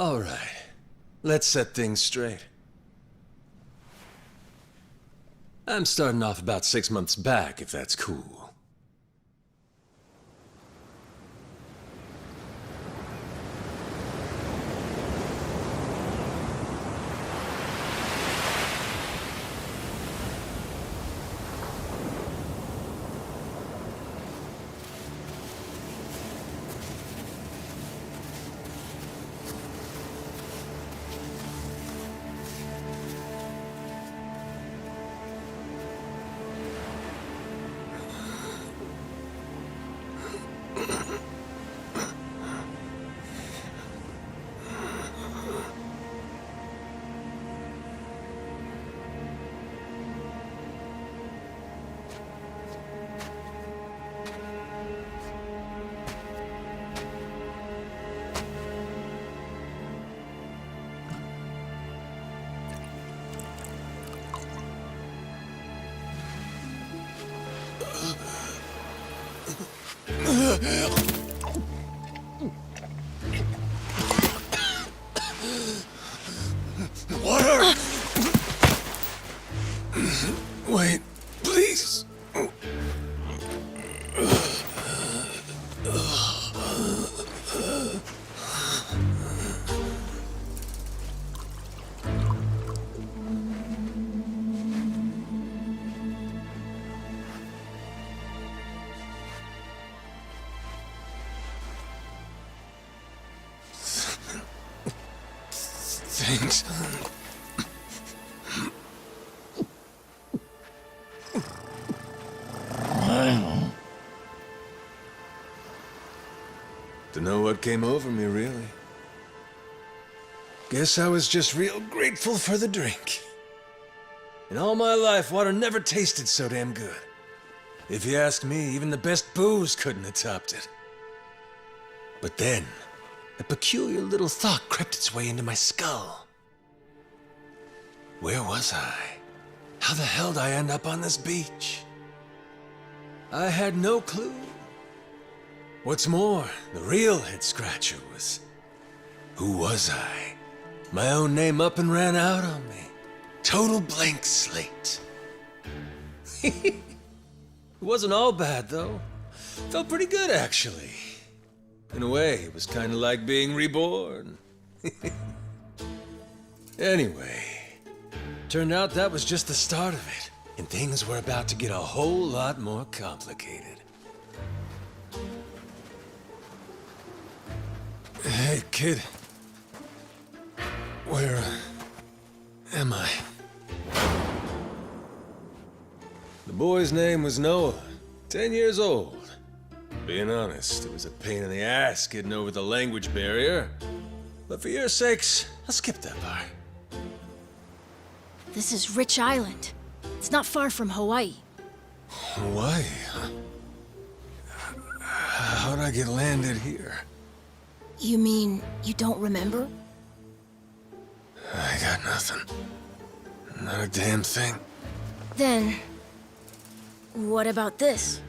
All right. Let's set things straight. I'm starting off about 6 months back, if that's cool. Water! Wait, please. Thanks. Dunno what came over me, really. Guess I was just real grateful for the drink. In all my life, water never tasted so damn good. If you ask me, even the best booze couldn't have topped it. But then, a peculiar little thought crept its way into my skull. Where was I? How the hell did I end up on this beach? I had no clue. What's more, the real head-scratcher was... who was I? My own name up and ran out on me. Total blank slate. It wasn't all bad, though. Felt pretty good, actually. In a way, it was kind of like being reborn. Anyway, turned out that was just the start of it, and things were about to get a whole lot more complicated. Hey, kid. Where am I? The boy's name was Noah, 10 years old. Being honest, it was a pain in the ass getting over the language barrier. But for your sakes, I'll skip that part. This is Rich Island. It's not far from Hawaii. Hawaii, huh? How'd I get landed here? You mean you don't remember? I got nothing. Not a damn thing. Then, what about this?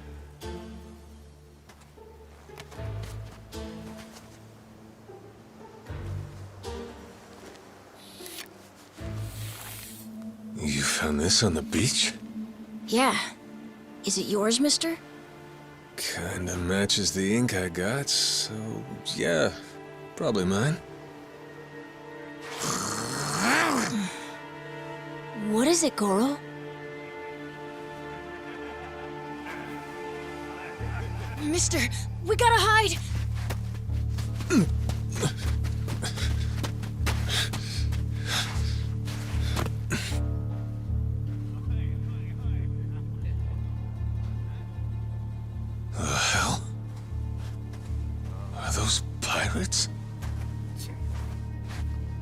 You found this on the beach? Yeah. Is it yours, mister? Kinda matches the ink I got, so yeah, probably mine. What is it, Goro? Mister, we gotta hide! The hell? Are those pirates?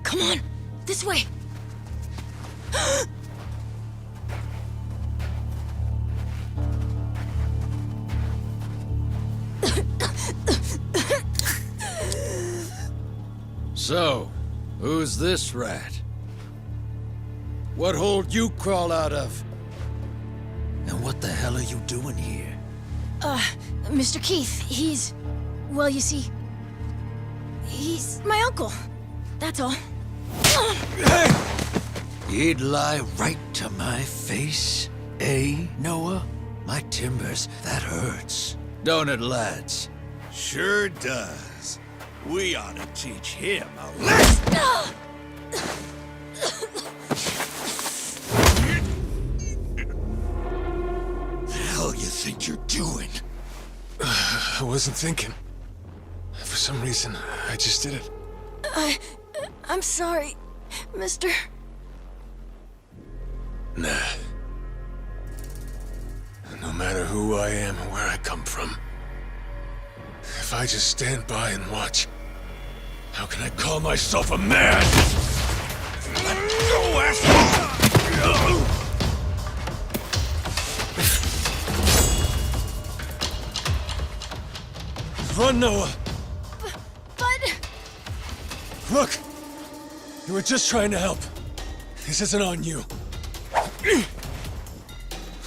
Come on, this way! So, who's this rat? What hole you crawl out of? And what the hell are you doing here? Mr. Keith, well, you see, he's my uncle. That's all. Hey! You'd lie right to my face, eh, Noah? My timbers, that hurts. Don't it, lads? Sure does. We ought to teach him a lesson. The hell you think you're doing? I wasn't thinking. For some reason, I just did it. I'm sorry, mister. Nah. No matter who I am or where I come from, if I just stand by and watch, how can I call myself a man? Let go, asshole! Run, Noah! But... Look! You were just trying to help. This isn't on you.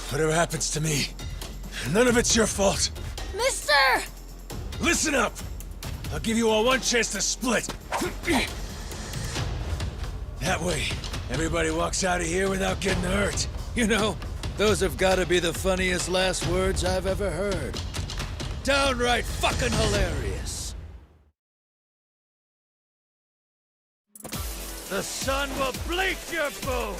Whatever happens to me, none of it's your fault. Mister! Listen up! I'll give you all one chance to split. That way, everybody walks out of here without getting hurt. You know, those have got to be the funniest last words I've ever heard. Downright fucking hilarious. The sun will bleach your bones.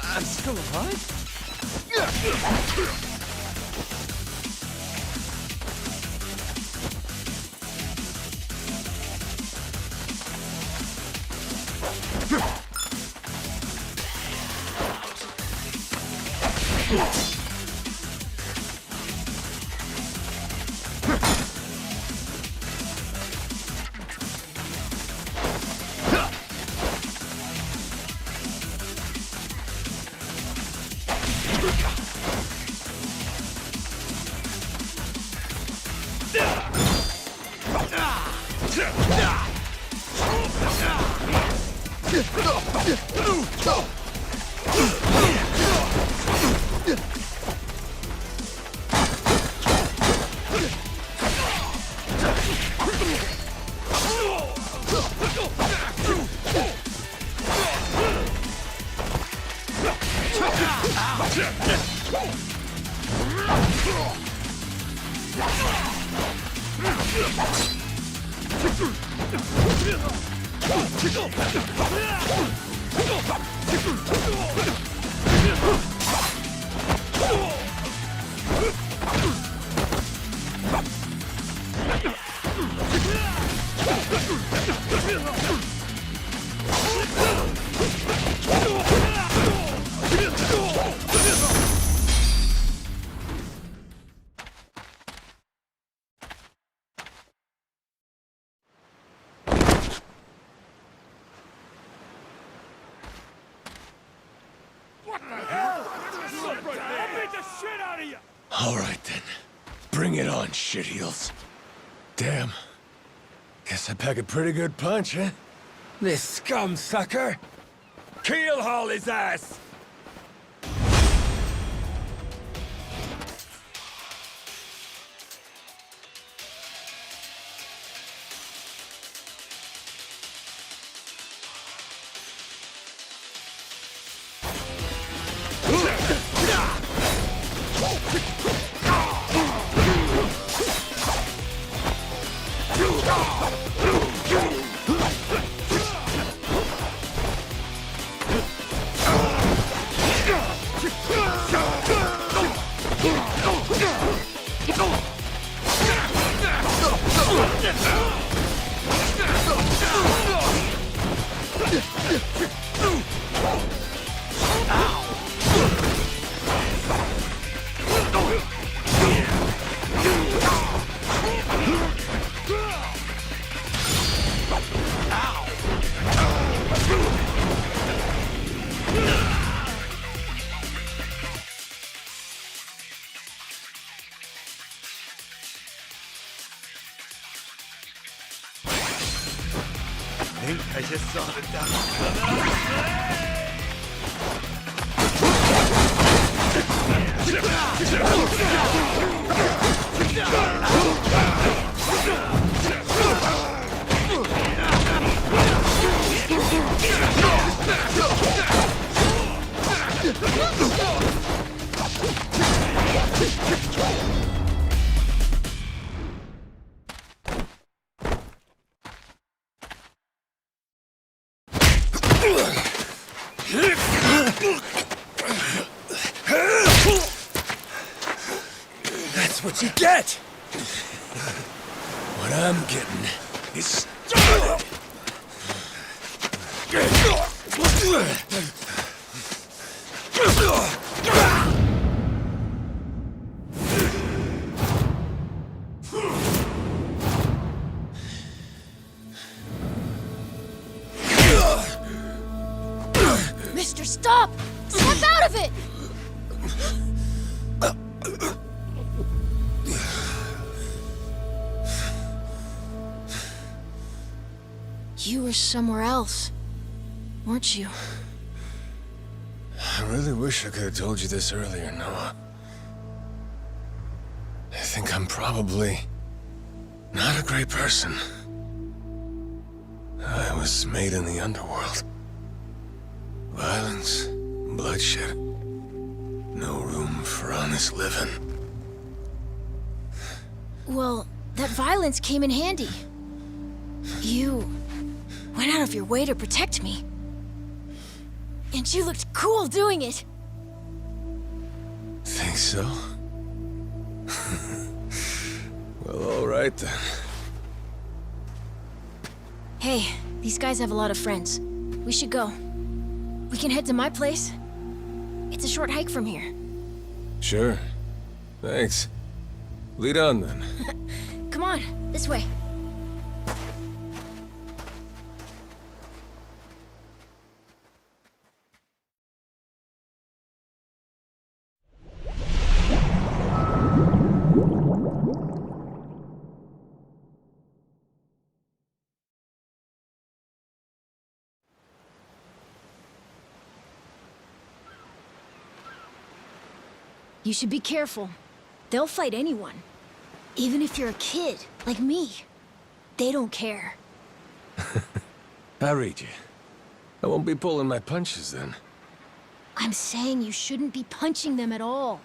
I'm still alive? All right then. Bring it on, shitheels. Damn. Guess I pack a pretty good punch, huh? This scum sucker! Keelhaul his ass! I just saw the duck. That's what you get! What I'm getting is started! Mister, stop! Step out of it! You were somewhere else, weren't you? I really wish I could have told you this earlier, Noah. I think I'm probably not a great person. I was made in the underworld. Violence, bloodshed. No room for honest living. Well, that violence came in handy. You went out of your way to protect me. And you looked cool doing it. Think so? Well, all right then. Hey, these guys have a lot of friends. We should go. We can head to my place. It's a short hike from here. Sure. Thanks. Lead on then. Come on, this way. You should be careful. They'll fight anyone. Even if you're a kid, like me. They don't care. I read you. I won't be pulling my punches then. I'm saying you shouldn't be punching them at all.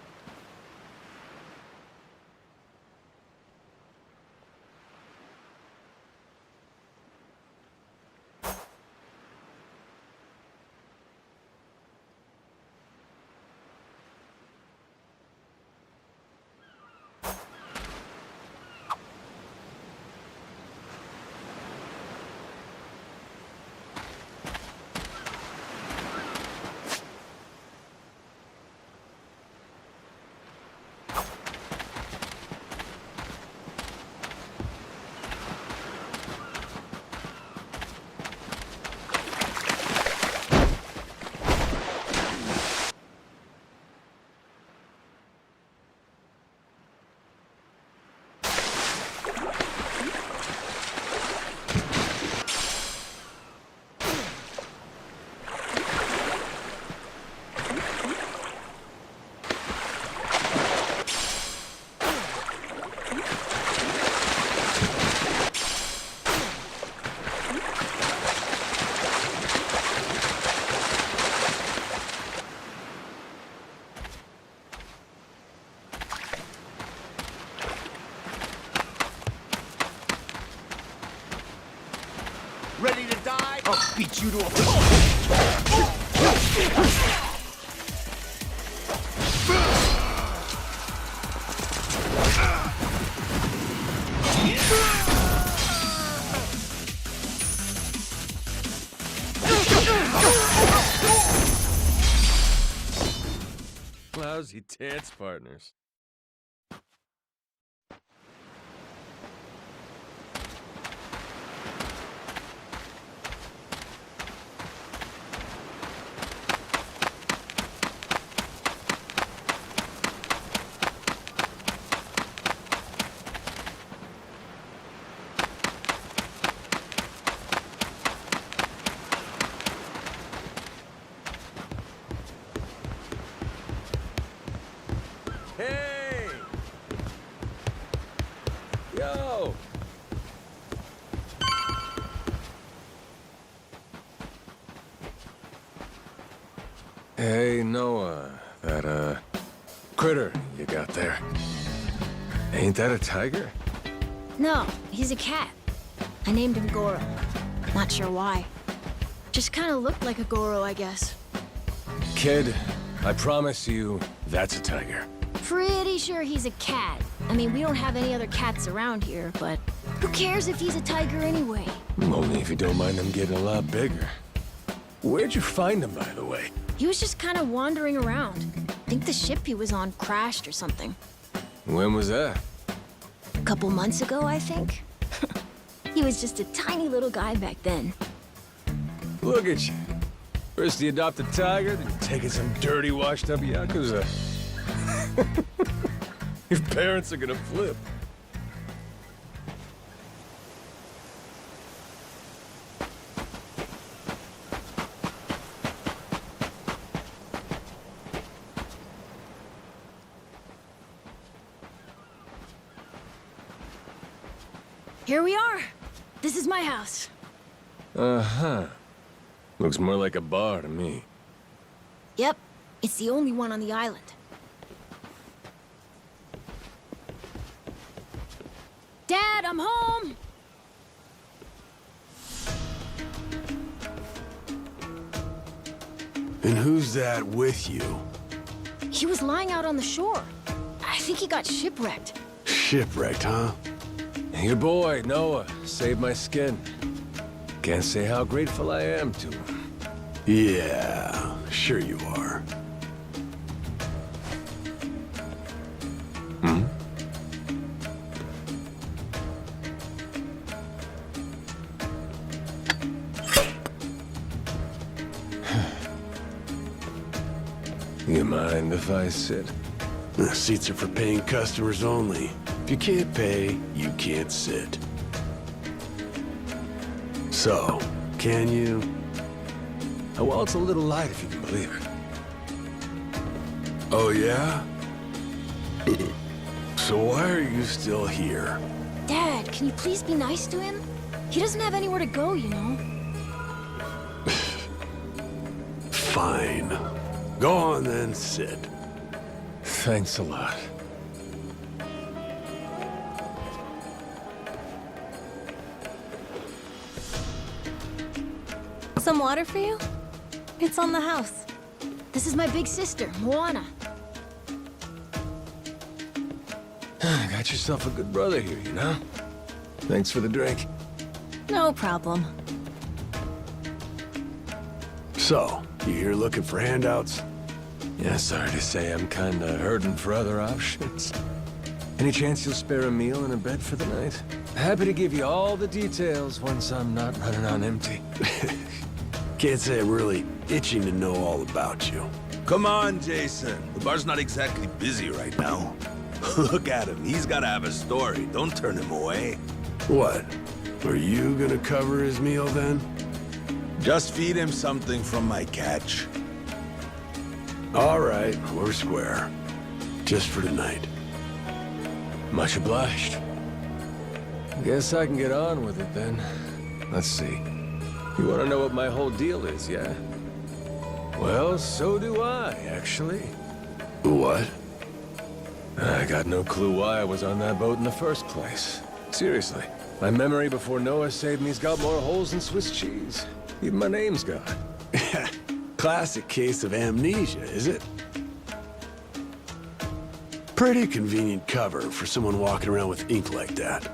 beat you to a pulp! Lousy dance partners. Hey! Yo! Hey, Noah, that, critter you got there. Ain't that a tiger? No, he's a cat. I named him Goro. Not sure why. Just kind of looked like a Goro, I guess. Kid, I promise you, that's a tiger. Pretty sure he's a cat. I mean, we don't have any other cats around here, but who cares if he's a tiger anyway? Only if you don't mind them getting a lot bigger. Where'd you find him, by the way? He was just kind of wandering around. I think the ship he was on crashed or something. When was that? A couple months ago, I think. He was just a tiny little guy back then. Look at you. First you adopt a tiger, then you're taking some dirty, washed-up Yakuza. Your parents are gonna flip. Here we are. This is my house. Uh-huh. Looks more like a bar to me. Yep, it's the only one on the island. Dad, I'm home! And who's that with you? He was lying out on the shore. I think he got shipwrecked. Shipwrecked, huh? Your boy, Noah, saved my skin. Can't say how grateful I am to him. Yeah, sure you are. Hmm? You mind if I sit? The seats are for paying customers only. If you can't pay, you can't sit. So, can you? Well, it's a little light if you can believe it. Oh, yeah? So why are you still here? Dad, can you please be nice to him? He doesn't have anywhere to go, you know. Fine. Go on then, sit. Thanks a lot. Some water for you? It's on the house. This is my big sister, Moana. Got yourself a good brother here, you know? Thanks for the drink. No problem. So, you here looking for handouts? Yeah, sorry to say I'm kinda hurting for other options. Any chance you'll spare a meal and a bed for the night? Happy to give you all the details once I'm not running on empty. Can't say I'm really itching to know all about you. Come on, Jason. The bar's not exactly busy right now. Look at him. He's gotta have a story. Don't turn him away. What? Are you gonna cover his meal then? Just feed him something from my catch. All right, we're square. Just for tonight. Much obliged. Guess I can get on with it then. Let's see. You want to know what my whole deal is, yeah? Well, so do I, actually. What? I got no clue why I was on that boat in the first place. Seriously. My memory before Noah saved me's got more holes than Swiss cheese. Even my name's gone. Classic case of amnesia, is it? Pretty convenient cover for someone walking around with ink like that.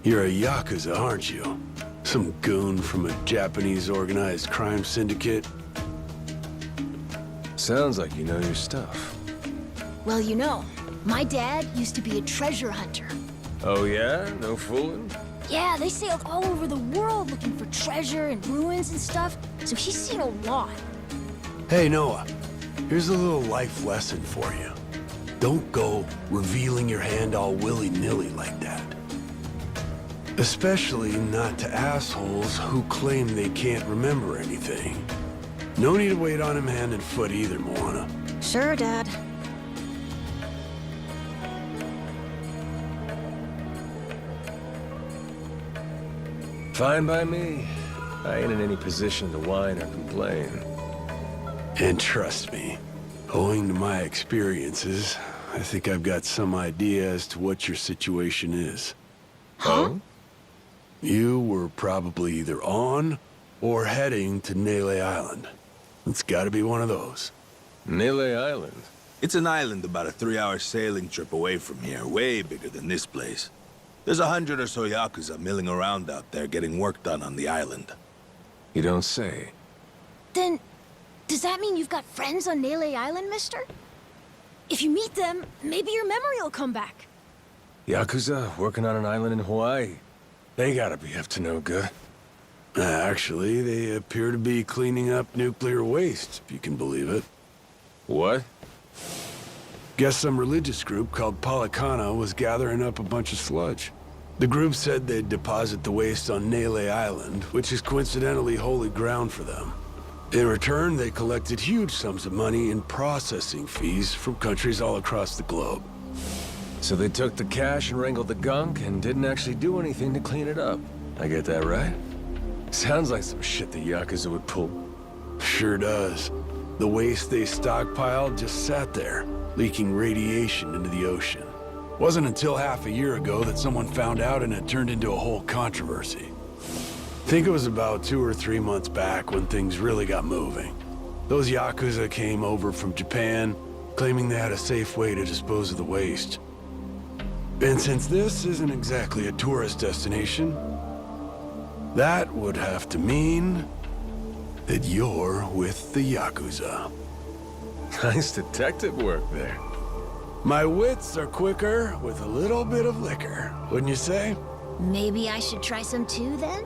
You're a Yakuza, aren't you? Some goon from a Japanese organized crime syndicate? Sounds like you know your stuff. Well, you know, my dad used to be a treasure hunter. Oh yeah? No fooling? Yeah, they sailed all over the world looking for treasure and ruins and stuff, so he's seen a lot. Hey, Noah. Here's a little life lesson for you. Don't go revealing your hand all willy-nilly like that. Especially not to assholes who claim they can't remember anything. No need to wait on him hand and foot either, Moana. Sure, Dad. Fine by me. I ain't in any position to whine or complain. And trust me, owing to my experiences, I think I've got some idea as to what your situation is. Huh? You were probably either on or heading to Nele Island. It's gotta be one of those. Nele Island? It's an island about a 3-hour sailing trip away from here, way bigger than this place. There's 100 or so Yakuza milling around out there getting work done on the island. You don't say. Then, does that mean you've got friends on Nele Island, mister? If you meet them, maybe your memory will come back. Yakuza working on an island in Hawaii? They gotta be up to no good. Actually, they appear to be cleaning up nuclear waste, if you can believe it. What? Guess some religious group called Palakana was gathering up a bunch of sludge. The group said they'd deposit the waste on Nele Island, which is coincidentally holy ground for them. In return, they collected huge sums of money in processing fees from countries all across the globe. So they took the cash and wrangled the gunk and didn't actually do anything to clean it up. I get that right? Sounds like some shit the Yakuza would pull. Sure does. The waste they stockpiled just sat there, leaking radiation into the ocean. Wasn't until half a year ago that someone found out and it turned into a whole controversy. Think it was about 2 or 3 months back when things really got moving. Those Yakuza came over from Japan, claiming they had a safe way to dispose of the waste. And since this isn't exactly a tourist destination, that would have to mean that you're with the Yakuza. Nice detective work there. My wits are quicker with a little bit of liquor, wouldn't you say? Maybe I should try some too, then?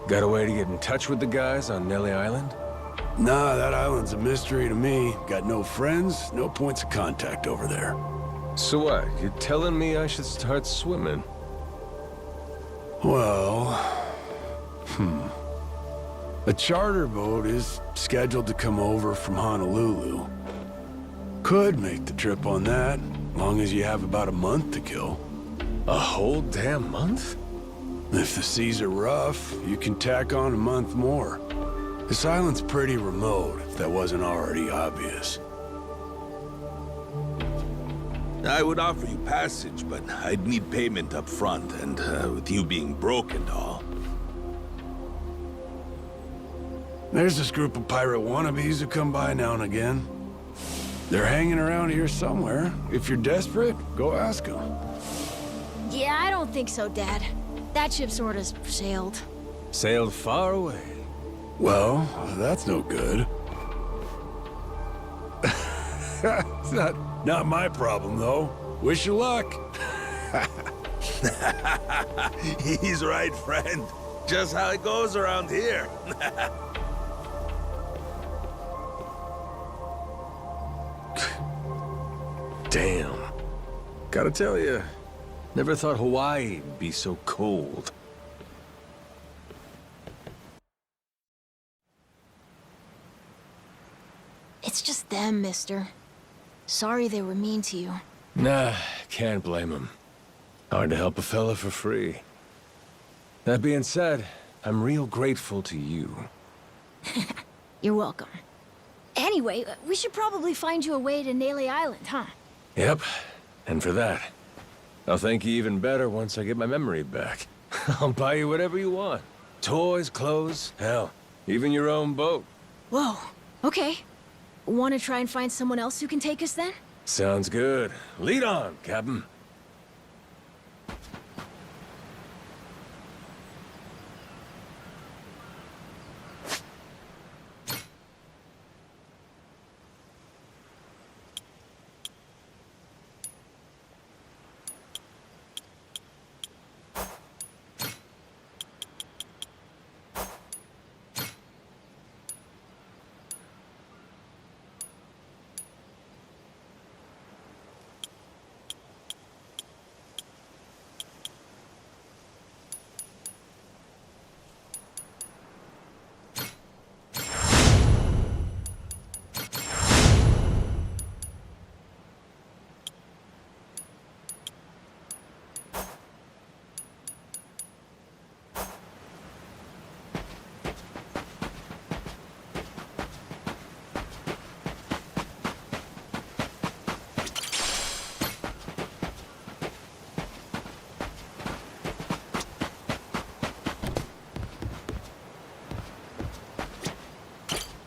Got a way to get in touch with the guys on Nele Island? Nah, that island's a mystery to me. Got no friends, no points of contact over there. So what? You're telling me I should start swimming? Well... A charter boat is scheduled to come over from Honolulu. Could make the trip on that, long as you have about a month to kill. A whole damn month? If the seas are rough, you can tack on a month more. This island's pretty remote, if that wasn't already obvious. I would offer you passage, but I'd need payment up front, and with you being broke and all. There's this group of pirate wannabes who come by now and again. They're hanging around here somewhere. If you're desperate, go ask them. Yeah, I don't think so, Dad. That ship sort of sailed. Sailed far away. Well, that's no good. It's not my problem, though. Wish you luck. He's right, friend. Just how it goes around here. Damn. Gotta tell you, never thought Hawaii would be so cold. It's just them, mister. Sorry they were mean to you. Nah, can't blame them. Hard to help a fella for free. That being said, I'm real grateful to you. You're welcome. Anyway, we should probably find you a way to Nele Island, huh? Yep, and for that, I'll thank you even better once I get my memory back. I'll buy you whatever you want. Toys, clothes, hell, even your own boat. Whoa, okay. Want to try and find someone else who can take us then? Sounds good. Lead on, Captain.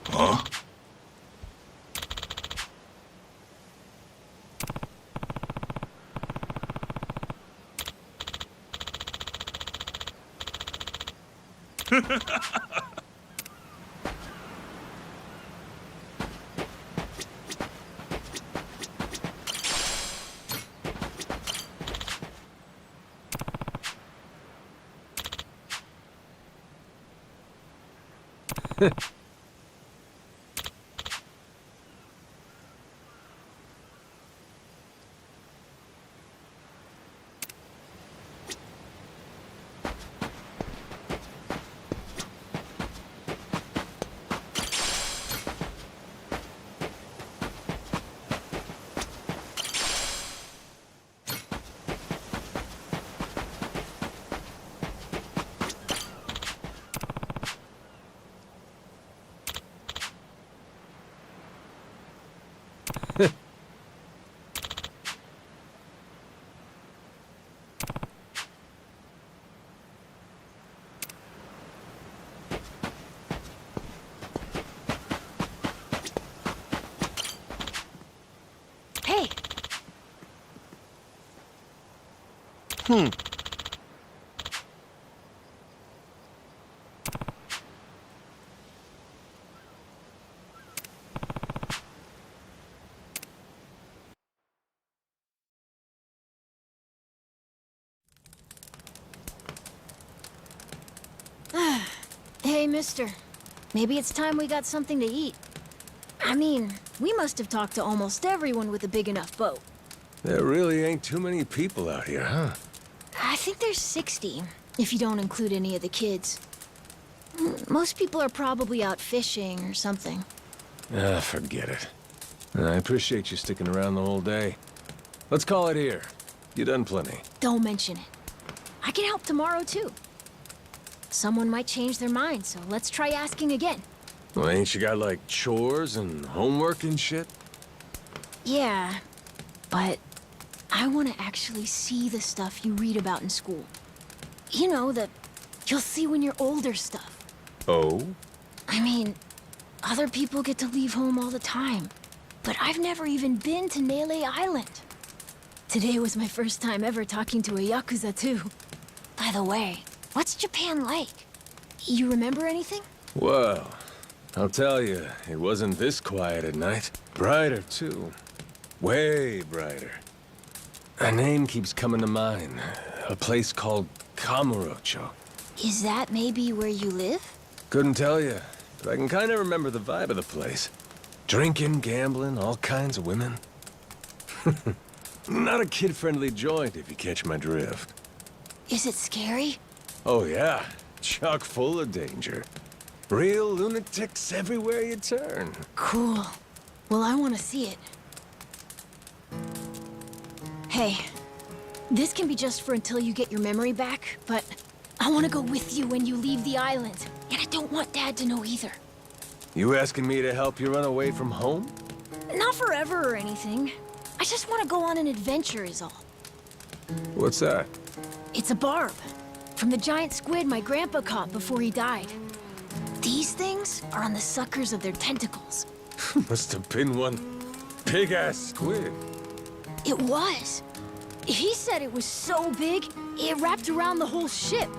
Huh? Hey! Hey, mister. Maybe it's time we got something to eat. I mean, we must have talked to almost everyone with a big enough boat. There really ain't too many people out here, huh? I think there's 60, if you don't include any of the kids. Most people are probably out fishing or something. Ah, forget it. I appreciate you sticking around the whole day. Let's call it here. You done plenty. Don't mention it. I can help tomorrow, too. Someone might change their mind, so let's try asking again. Well, ain't you got, like, chores and homework and shit? Yeah, but I want to actually see the stuff you read about in school. You know, the you'll see when you're older stuff. Oh? I mean, other people get to leave home all the time, but I've never even been to Nele Island. Today was my first time ever talking to a Yakuza, too. By the way, what's Japan like? You remember anything? Well, I'll tell you, it wasn't this quiet at night. Brighter, too. Way brighter. A name keeps coming to mind. A place called Kamurocho. Is that maybe where you live? Couldn't tell you, but I can kind of remember the vibe of the place. Drinking, gambling, all kinds of women. Not a kid-friendly joint, if you catch my drift. Is it scary? Oh yeah, chock full of danger. Real lunatics everywhere you turn. Cool. Well, I want to see it. Hey, this can be just for until you get your memory back, but I want to go with you when you leave the island. And I don't want Dad to know either. You asking me to help you run away from home? Not forever or anything. I just want to go on an adventure is all. What's that? It's a barb. from the giant squid my grandpa caught before he died. These things are on the suckers of their tentacles. Must have been one big-ass squid. It was. He said it was so big, it wrapped around the whole ship.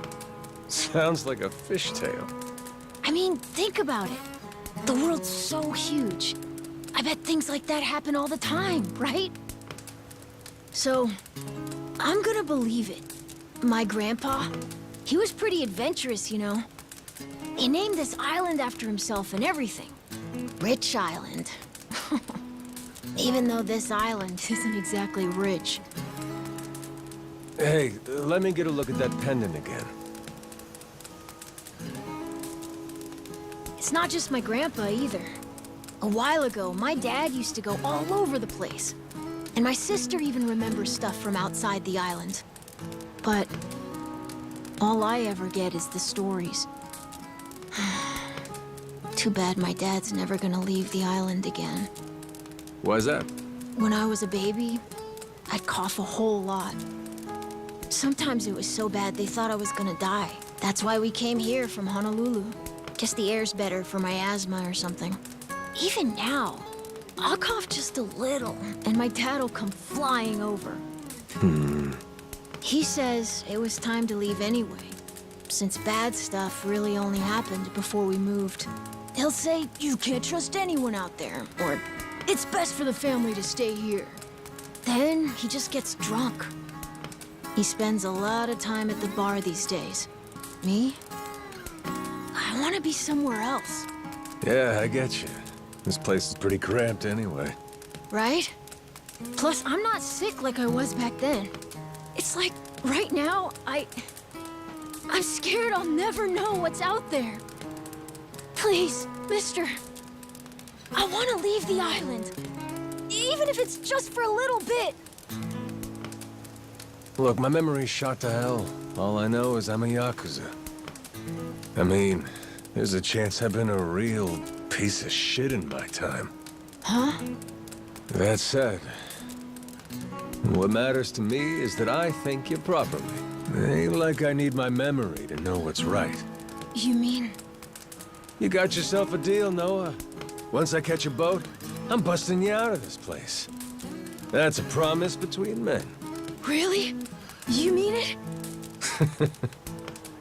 Sounds like a fishtail. I mean, think about it. The world's so huge. I bet things like that happen all the time, right? So, I'm gonna believe it. My grandpa, he was pretty adventurous, you know. He named this island after himself and everything. Rich Island. Even though this island isn't exactly rich. Hey, let me get a look at that pendant again. It's not just my grandpa either. A while ago, my dad used to go all over the place. And my sister even remembers stuff from outside the island. But all I ever get is the stories. Too bad my dad's never gonna leave the island again. Why's that? When I was a baby, I'd cough a whole lot. Sometimes it was so bad they thought I was gonna die. That's why we came here from Honolulu. Guess the air's better for my asthma or something. Even now, I'll cough just a little, and my dad'll come flying over. He says it was time to leave anyway, since bad stuff really only happened before we moved. He'll say, you can't trust anyone out there, or it's best for the family to stay here. Then he just gets drunk. He spends a lot of time at the bar these days. Me? I want to be somewhere else. Yeah, I get you. This place is pretty cramped anyway. Right? Plus, I'm not sick like I was back then. It's like, right now, I'm scared I'll never know what's out there. Please, mister. I want to leave the island. Even if it's just for a little bit. Look, my memory's shot to hell. All I know is I'm a Yakuza. I mean, there's a chance I've been a real piece of shit in my time. Huh? That said, what matters to me is that I think you properly. Ain't like I need my memory to know what's right. You mean? You got yourself a deal, Noah. Once I catch a boat, I'm busting you out of this place. That's a promise between men. Really? You mean it?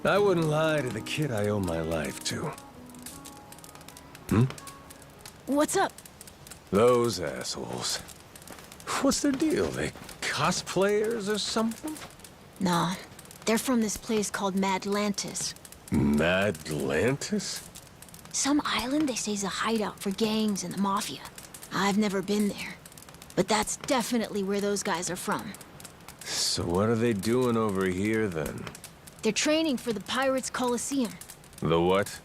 I wouldn't lie to the kid I owe my life to. What's up? Those assholes. What's their deal? They cosplayers or something? Nah, they're from this place called Madlantis. Madlantis? Some island they say's a hideout for gangs and the mafia. I've never been there. But that's definitely where those guys are from. So what are they doing over here, then? They're training for the Pirates Coliseum. The what?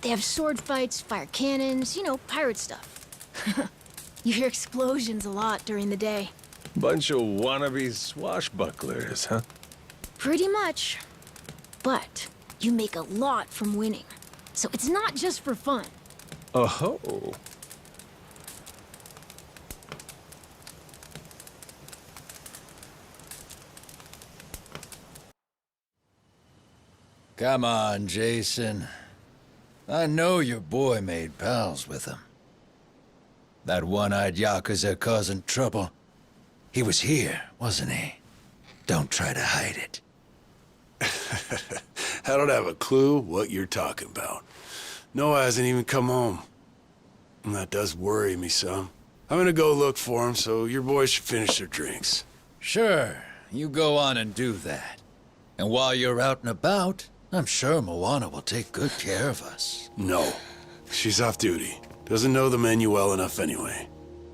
They have sword fights, fire cannons, you know, pirate stuff. You hear explosions a lot during the day. Bunch of wannabe swashbucklers, huh? Pretty much. But you make a lot from winning. So it's not just for fun. Oh. Come on, Jason. I know your boy made pals with him. That one-eyed Yakuza causing trouble. He was here, wasn't he? Don't try to hide it. I don't have a clue what you're talking about. Noah hasn't even come home. And that does worry me some. I'm gonna go look for him, so your boys should finish their drinks. Sure, you go on and do that. And while you're out and about, I'm sure Moana will take good care of us. No. She's off duty. Doesn't know the menu well enough anyway.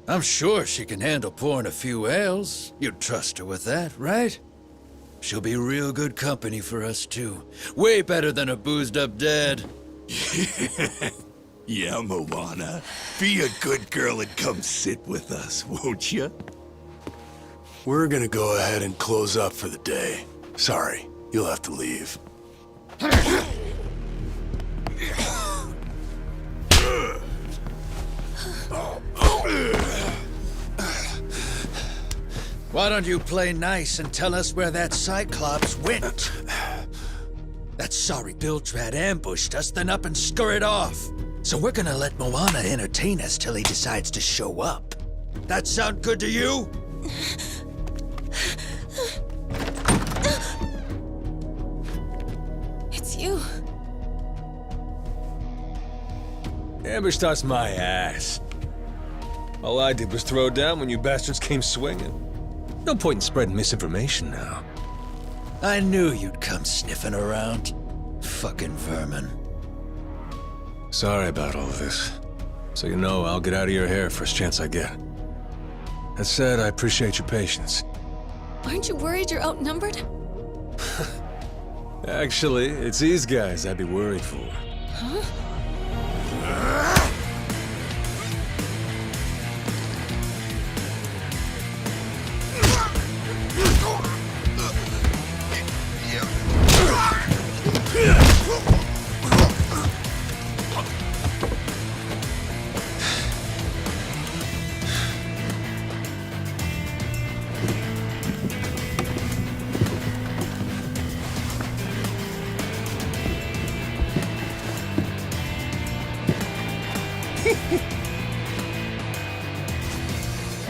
I'm sure she can handle pouring a few ales. You'd trust her with that, right? She'll be real good company for us, too. Way better than a boozed-up dad. Yeah, Moana. Be a good girl and come sit with us, won't you? We're gonna go ahead and close up for the day. Sorry, you'll have to leave. Why don't you play nice and tell us where that Cyclops went? That sorry Biltrad ambushed us, then up and scurried off. So we're gonna let Moana entertain us till he decides to show up. That sound good to you? It's you. Ambushed us my ass. All I did was throw down when you bastards came swinging. No point in spreading misinformation now. I knew you'd come sniffing around. Fucking vermin. Sorry about all of this. So you know, I'll get out of your hair first chance I get. That said, I appreciate your patience. Aren't you worried you're outnumbered? Actually, it's these guys I'd be worried for. Huh?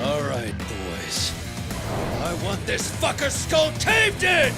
All right, boys. I want this fucker's skull caved in!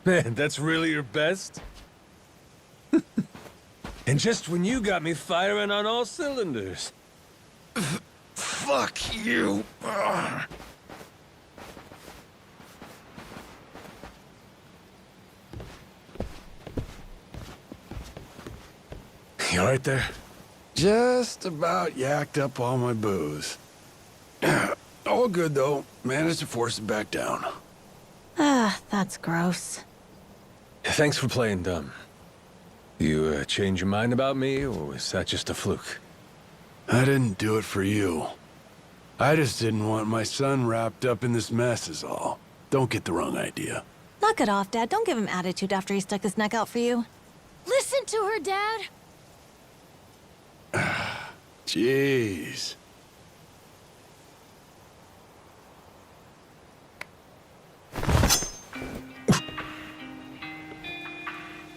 Man, that's really your best? And just when you got me firing on all cylinders. Fuck you! You alright there? Just about yacked up all my booze. All good, though. Managed to force it back down. Ah, that's gross. Thanks for playing dumb. You change your mind about me, or was that just a fluke? I didn't do it for you. I just didn't want my son wrapped up in this mess is all. Don't get the wrong idea. Knock it off, Dad. Don't give him attitude after he stuck his neck out for you. Listen to her, Dad. Jeez.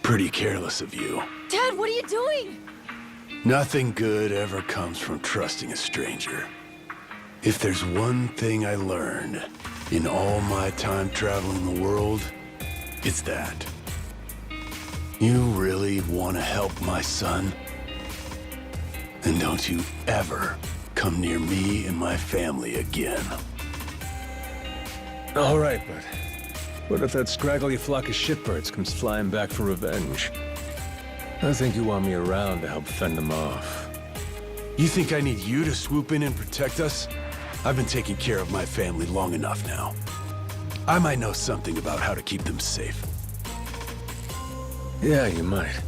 Pretty careless of you. Dad, what are you doing? Nothing good ever comes from trusting a stranger. If there's one thing I learned in all my time traveling the world, it's that. You really want to help my son? Then don't you ever come near me and my family again. All right, but what if that scraggly flock of shitbirds comes flying back for revenge? I think you want me around to help fend them off. You think I need you to swoop in and protect us? I've been taking care of my family long enough now. I might know something about how to keep them safe. Yeah, you might.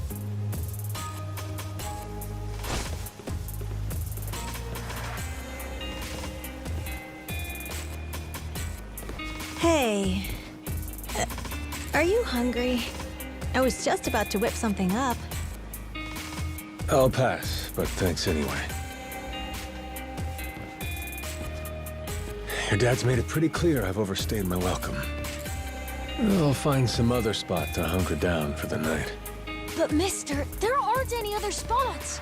Hey. Are you hungry? I was just about to whip something up. I'll pass, but thanks anyway. Your dad's made it pretty clear I've overstayed my welcome. I'll find some other spot to hunker down for the night. But mister, there aren't any other spots.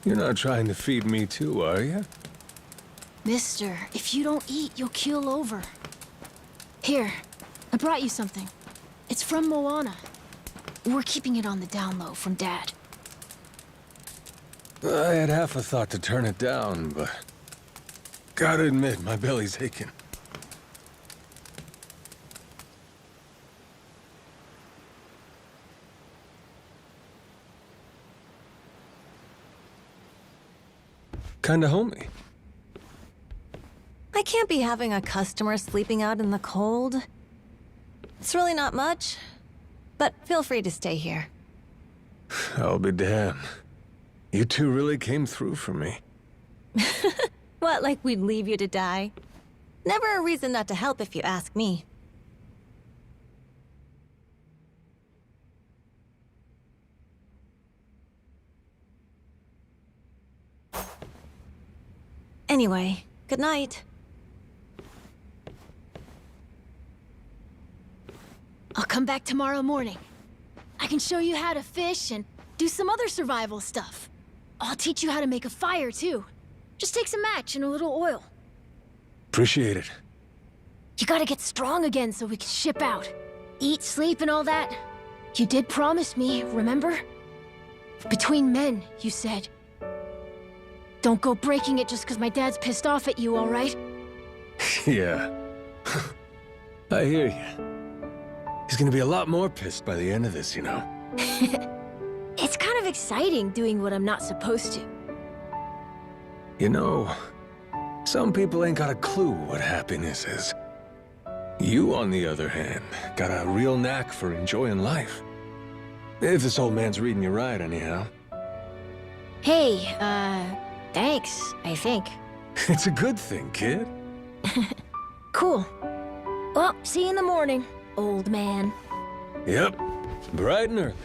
You're not trying to feed me too, are you? Mister, if you don't eat, you'll keel over. Here, I brought you something. It's from Moana. We're keeping it on the down low from Dad. I had half a thought to turn it down, but... gotta admit, my belly's aching. Kinda homey. I can't be having a customer sleeping out in the cold. It's really not much, but feel free to stay here. I'll be damned. You two really came through for me. What, like we'd leave you to die? Never a reason not to help if you ask me. Anyway, good night. I'll come back tomorrow morning. I can show you how to fish and do some other survival stuff. I'll teach you how to make a fire, too. Just takes a match and a little oil. Appreciate it. You gotta get strong again so we can ship out. Eat, sleep, and all that. You did promise me, remember? Between men, you said. Don't go breaking it just because my dad's pissed off at you, all right? Yeah. I hear you. He's gonna be a lot more pissed by the end of this, you know. It's kind of exciting doing what I'm not supposed to. You know, some people ain't got a clue what happiness is. You, on the other hand, got a real knack for enjoying life. If this old man's reading you right, anyhow. Hey, thanks, I think. It's a good thing, kid. Cool. Well, see you in the morning, old man. Yep, bright and early.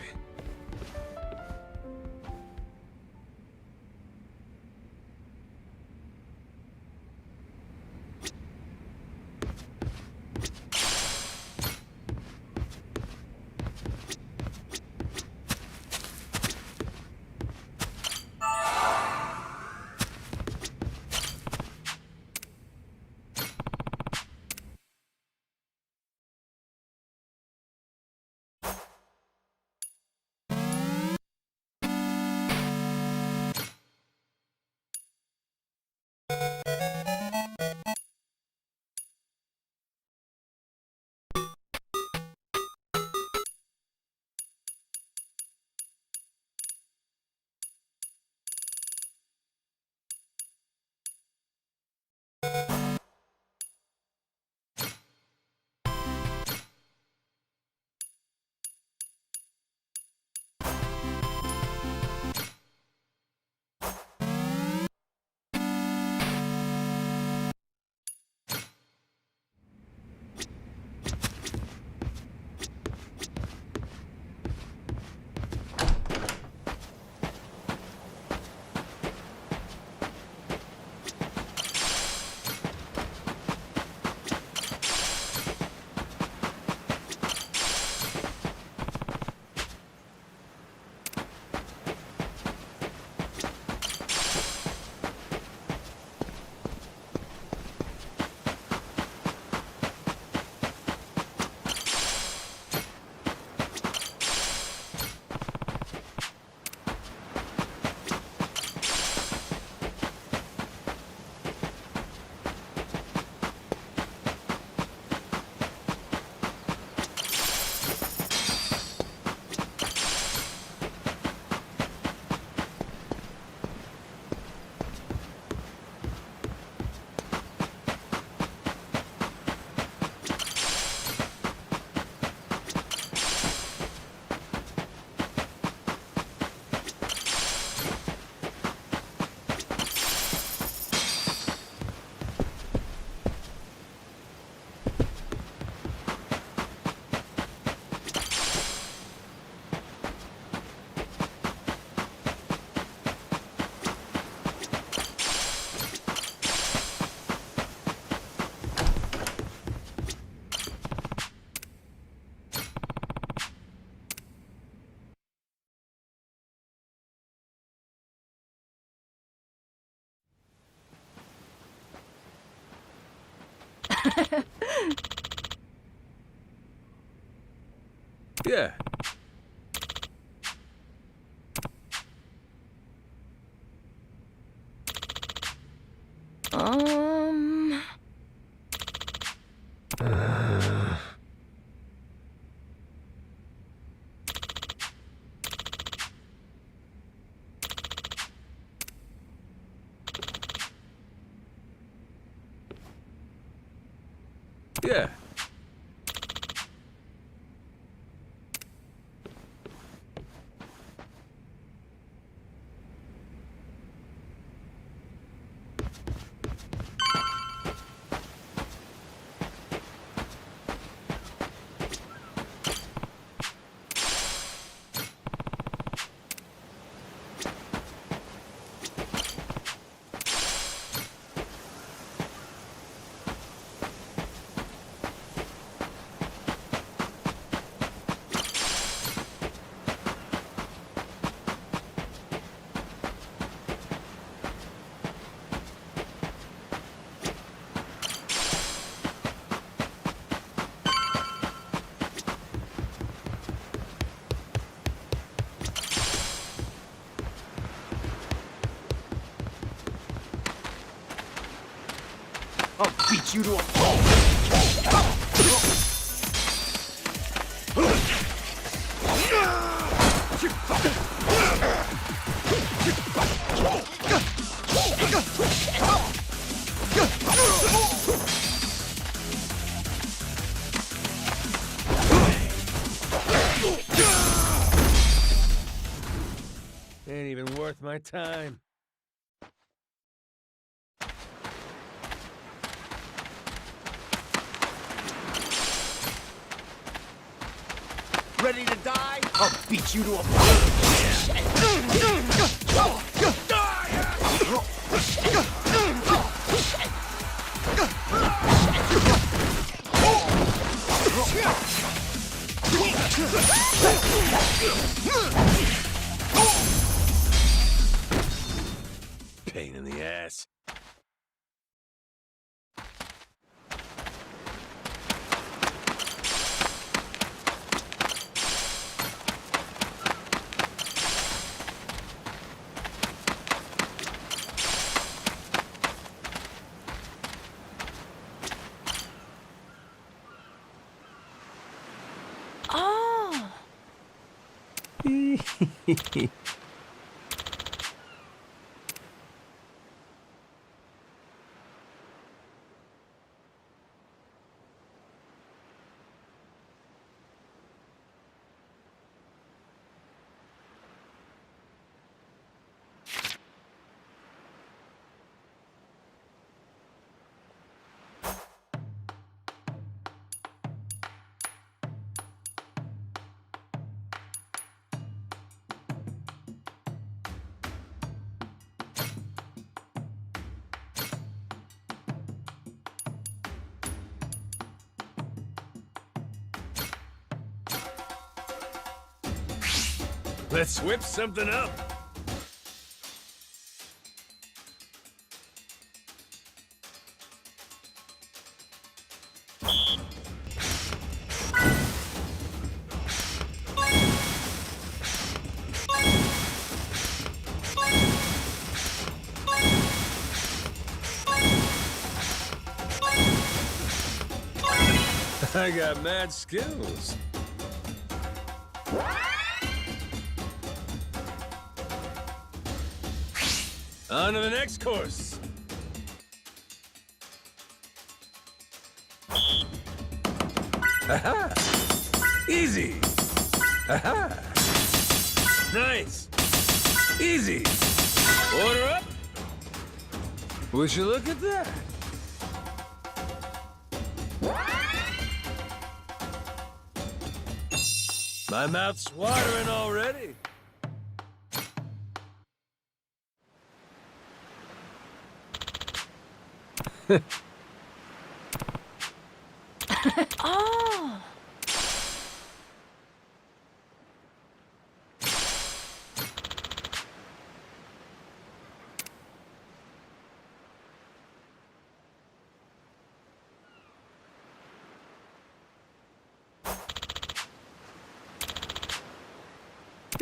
Yeah. Um... Yeah. I'll beat you to a pulp! Ain't even worth my time. Ready to die? I'll beat you to a pulp! Pain in the ass. Oh! Let's whip something up. I got mad skills. On to the next course. Aha! Easy. Aha! Nice. Easy. Order up. Would you look at that? My mouth's watering already. Oh!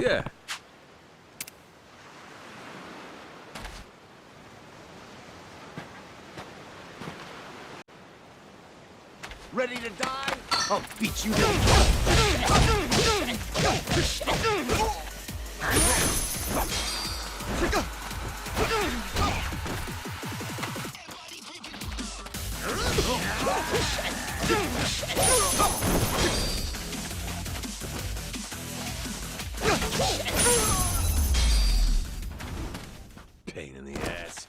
Yeah. Ready to die? I'll beat you to Pain in the ass.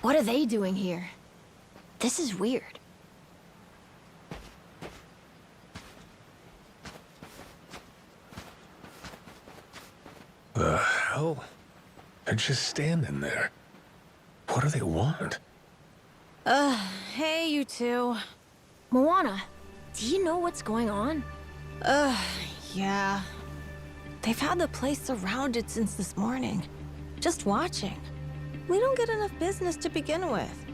What are they doing here? This is weird. The hell? They're just standing there. What do they want? Hey, you two. Moana, do you know what's going on? Yeah. They've had the place surrounded since this morning. Just watching. We don't get enough business to begin with.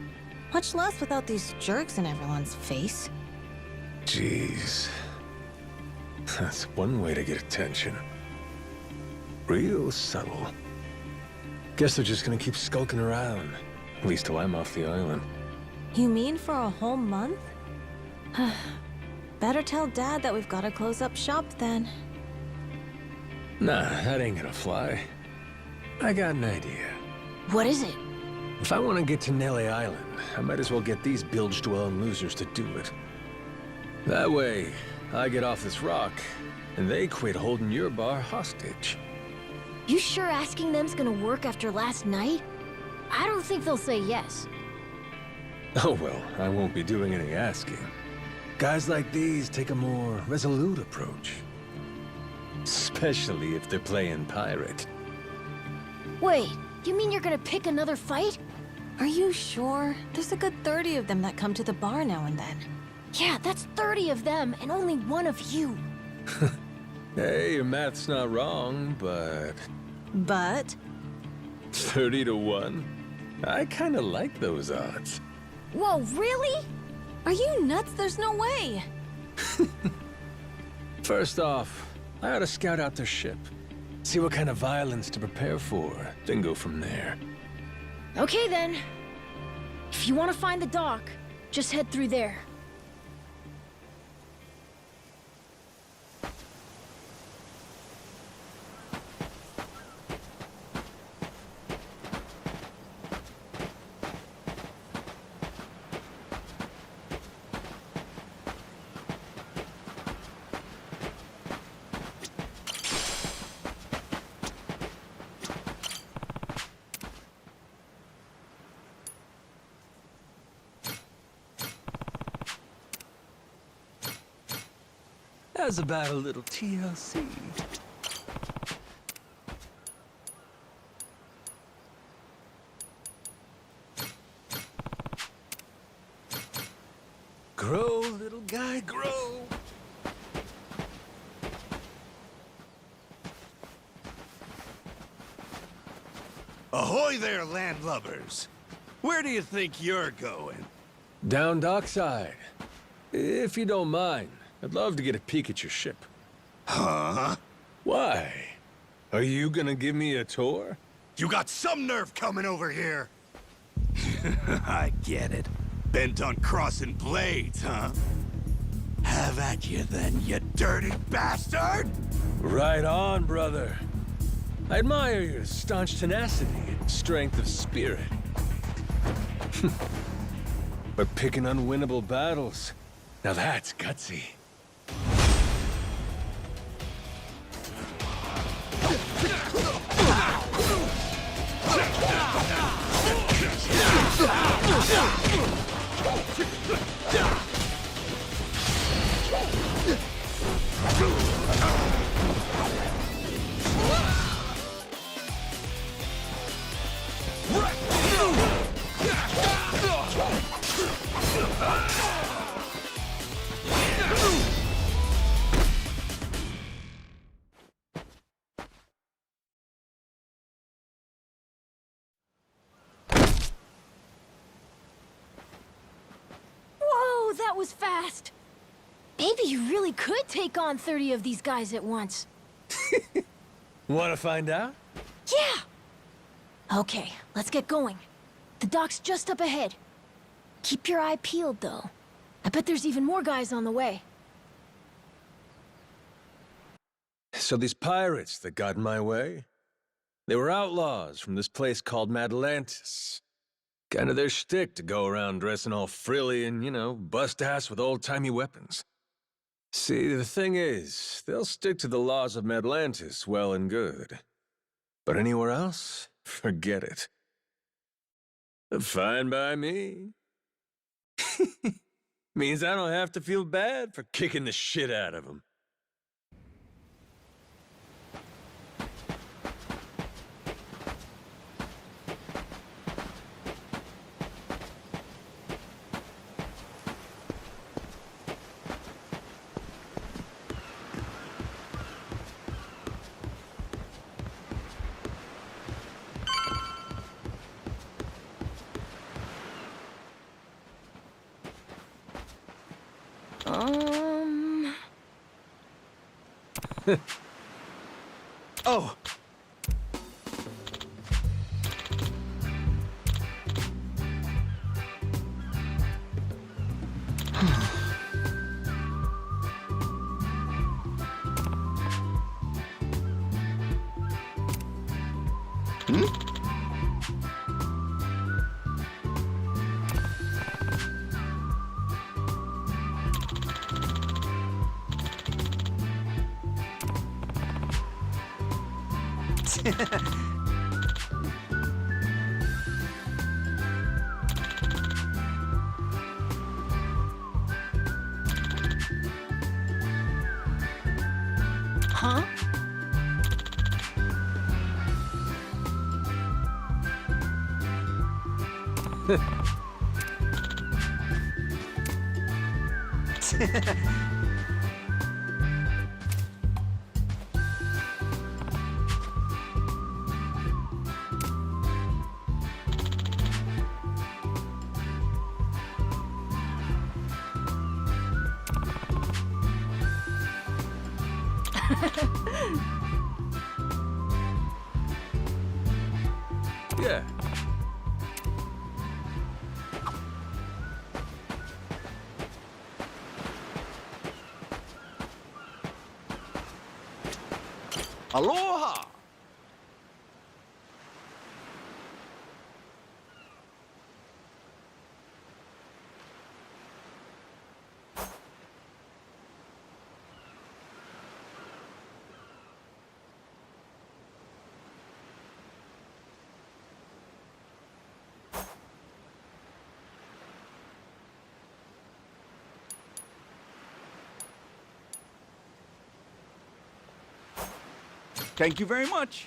Much less without these jerks in everyone's face. Jeez. That's one way to get attention. Real subtle. Guess they're just gonna keep skulking around. At least till I'm off the island. You mean for a whole month? Better tell Dad that we've got to close up shop then. Nah, that ain't gonna fly. I got an idea. What is it? If I want to get to Nele Island, I might as well get these bilge-dwelling losers to do it. That way, I get off this rock, and they quit holding your bar hostage. You sure asking them's gonna work after last night? I don't think they'll say yes. Oh well, I won't be doing any asking. Guys like these take a more resolute approach. Especially if they're playing pirate. Wait, you mean you're gonna pick another fight? Are you sure? There's a good 30 of them that come to the bar now and then. Yeah, that's 30 of them and only one of you. Hey, your math's not wrong, but... But? 30 to 1? I kinda like those odds. Whoa, really? Are you nuts? There's no way. First off, I ought to scout out their ship. See what kind of violence to prepare for, then go from there. Okay then. If you want to find the dock, just head through there. How's about a little TLC? Grow, little guy, grow. Ahoy there, landlubbers! Where do you think you're going? Down dockside. If you don't mind, I'd love to get a peek at your ship. Huh? Why? Are you gonna give me a tour? You got some nerve coming over here! I get it. Bent on crossing blades, huh? Have at you then, you dirty bastard! Right on, brother. I admire your staunch tenacity and strength of spirit. But picking unwinnable battles, now that's gutsy. was fast. Maybe you really could take on 30 of these guys at once. Want to find out? Yeah! Okay, let's get going. The dock's just up ahead. Keep your eye peeled, though. I bet there's even more guys on the way. So these pirates that got in my way, they were outlaws from this place called Madlantis. Kind of their shtick to go around dressing all frilly and, you know, bust ass with old-timey weapons. See, the thing is, they'll stick to the laws of Madlantis well and good. But anywhere else, forget it. Fine by me. Means I don't have to feel bad for kicking the shit out of them. Oh! Huh? Yeah. Aloha! Thank you very much.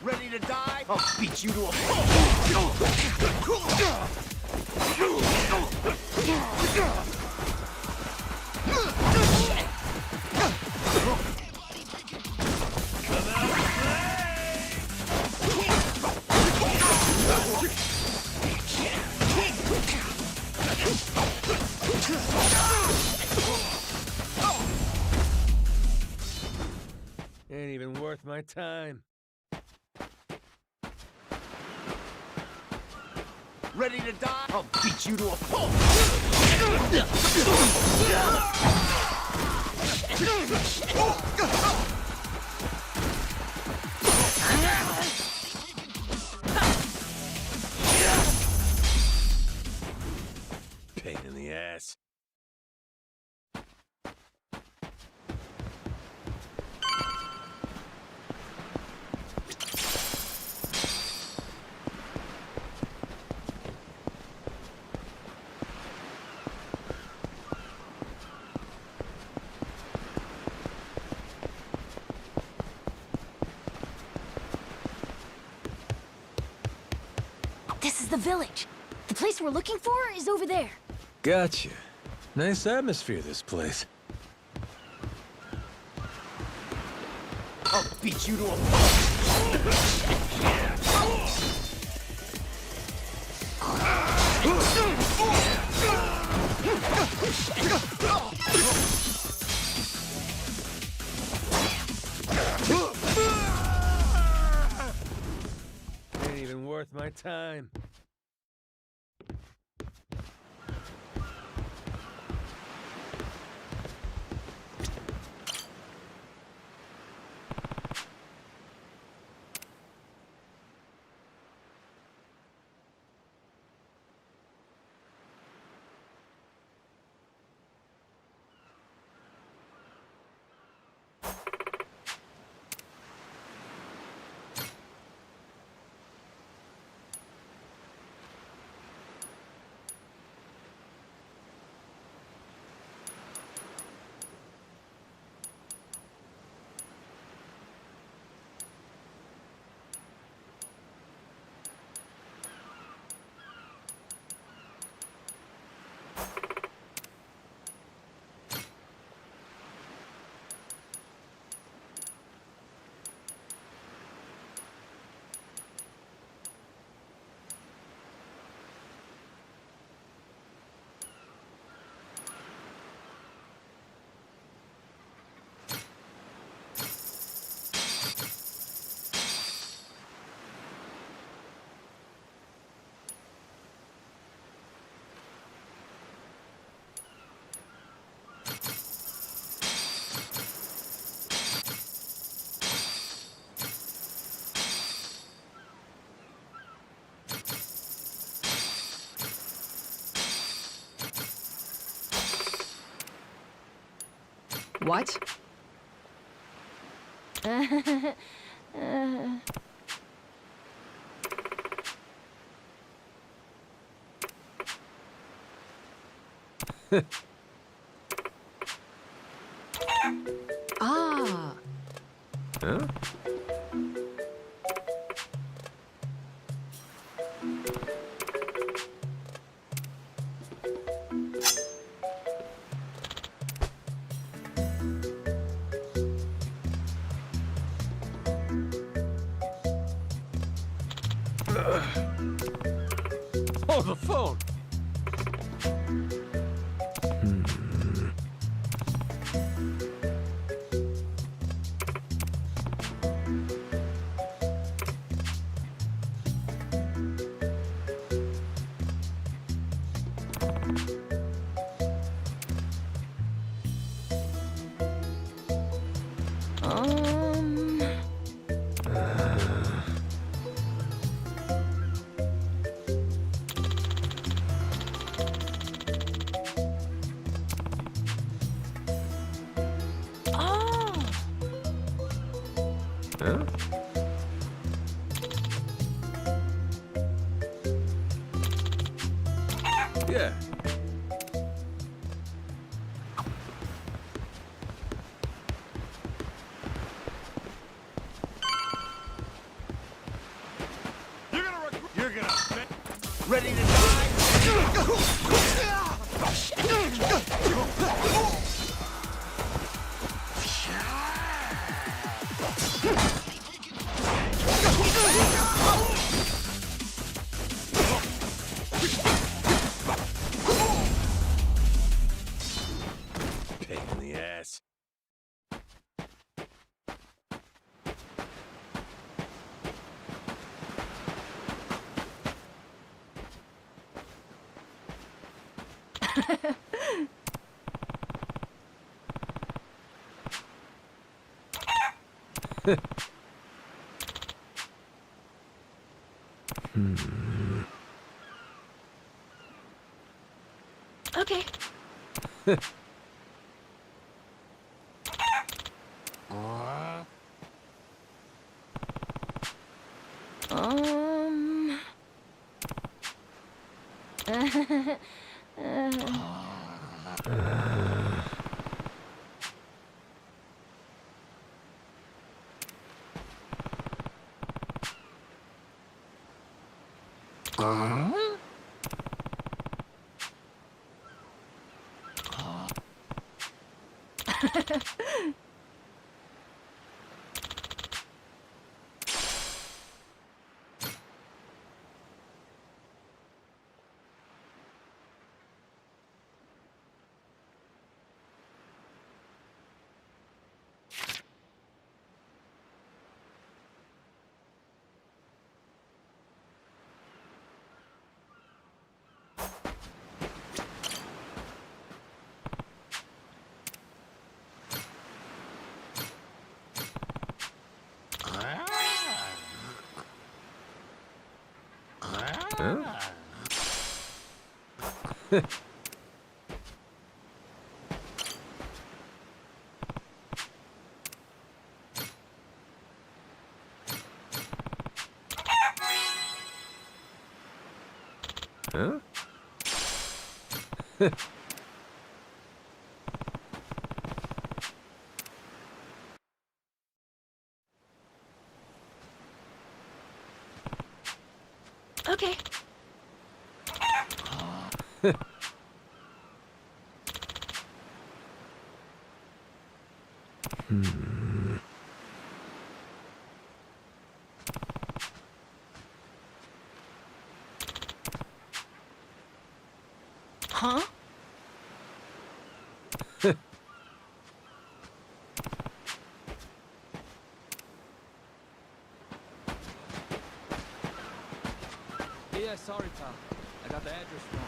Ready to die? I'll beat you to a Ain't even worth my time. Ready to die? I'll beat you to a pulp! Pain in the ass. is the village. The place we're looking for is over there. Gotcha. Nice atmosphere, this place. I'll beat you to a Ain't even worth my time. What? Ah. Huh? Oh, the phone! Huh? Yeah. You're gonna ready to die? Pain in the ass. Okay. Um. Huh? Okay. Huh? Yeah, sorry, pal. I got the address wrong.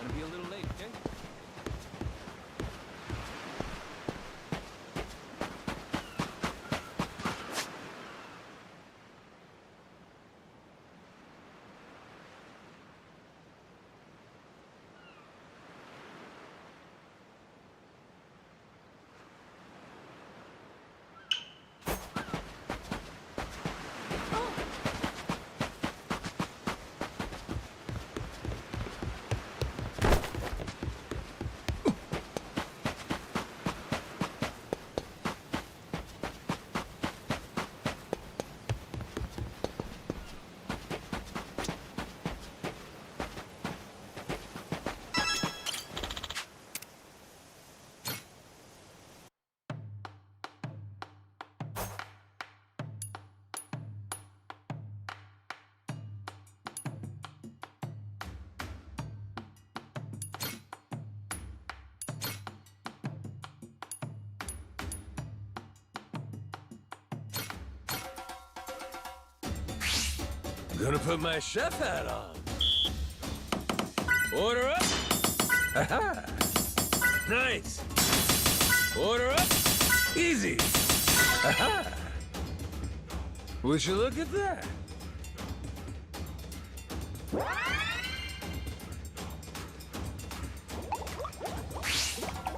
Gonna be a little late, okay? Gonna put my chef hat on. Order up. Aha. Nice. Order up. Easy. Aha. Would you look at that?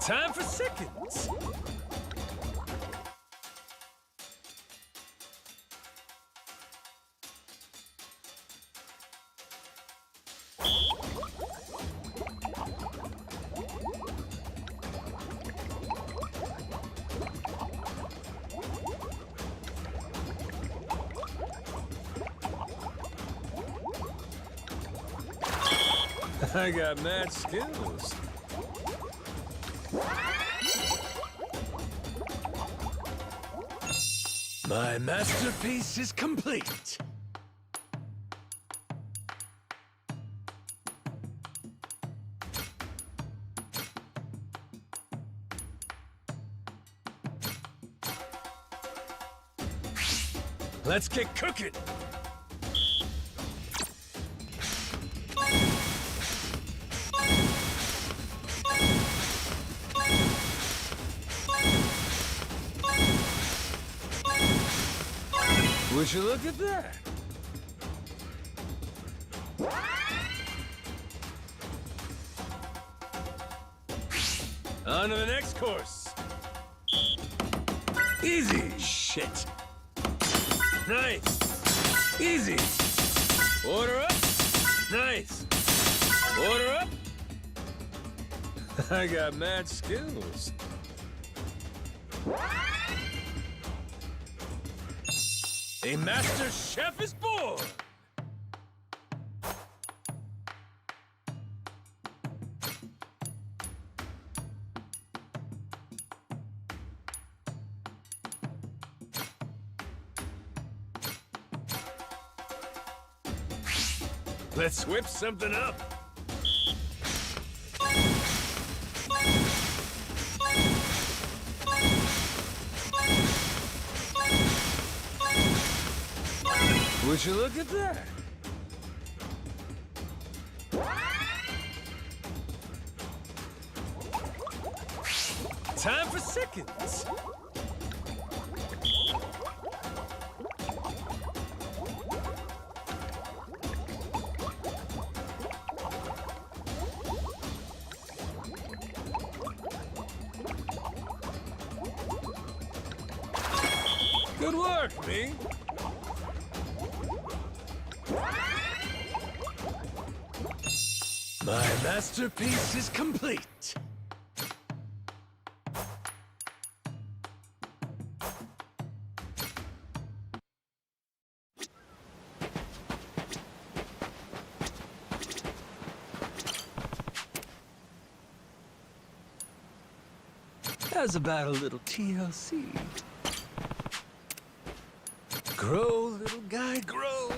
Time for seconds. I got mad skills. My masterpiece is complete. Let's get cooking. Would you look at that? On to the next course. Easy. Shit. Nice. Easy. Order up. Nice. Order up. I got mad skills. A master chef is born! Let's whip something up. Would you look at that? Time for seconds. Good work, me. My masterpiece is complete. How's about a little TLC? Grow, little guy, grow.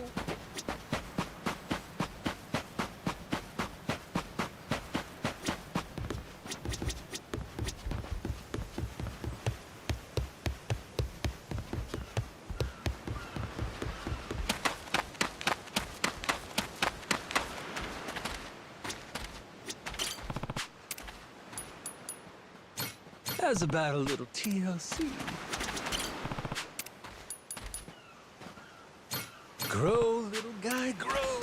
How's about a little TLC? Grow, little guy, grow.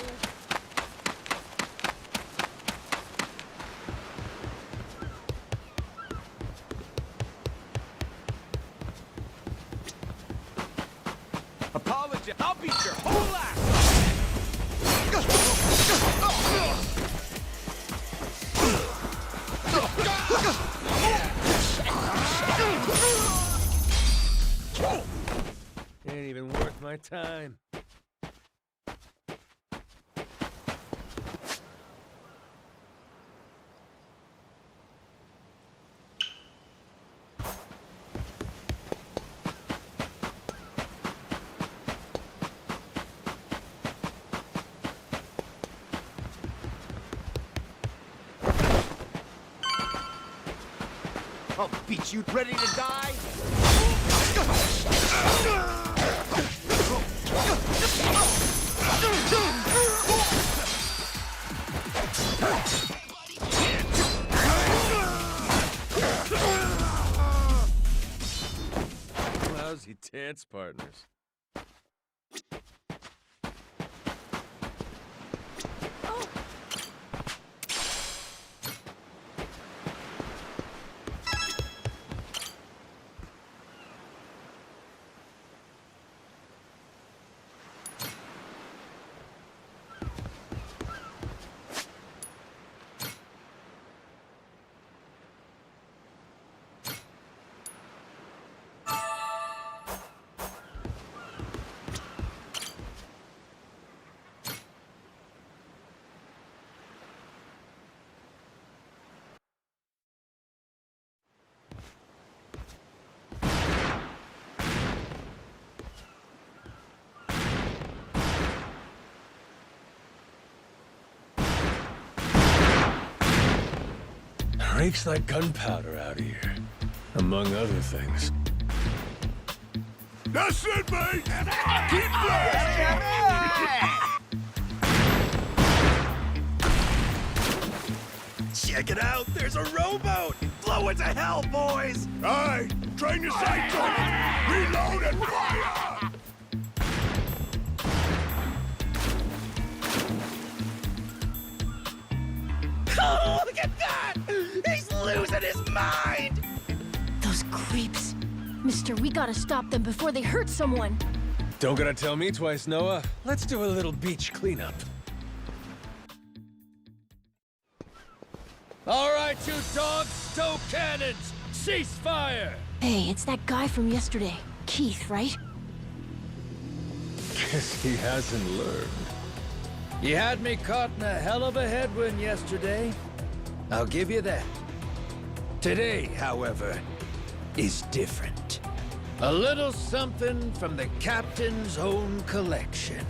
Apology, I'll beat your whole ass. Ain't even worth my time. I'll beat you. Ready to die? Lousy dance partners. Reeks like gunpowder out here, among other things. That's it, mate! Keep blasting! Check it out, there's a rowboat! Blow it to hell, boys! Aye, train your sights on it! Reload and fire! Oh, look at that! He's losing his mind! Those creeps. Mister, we gotta stop them before they hurt someone. Don't gotta tell me twice, Noah. Let's do a little beach cleanup. All right, you dogs, stow cannons! Cease fire! Hey, it's that guy from yesterday. Keith, right? Guess he hasn't learned. You had me caught in a hell of a headwind yesterday. I'll give you that. Today, however, is different. A little something from the captain's own collection.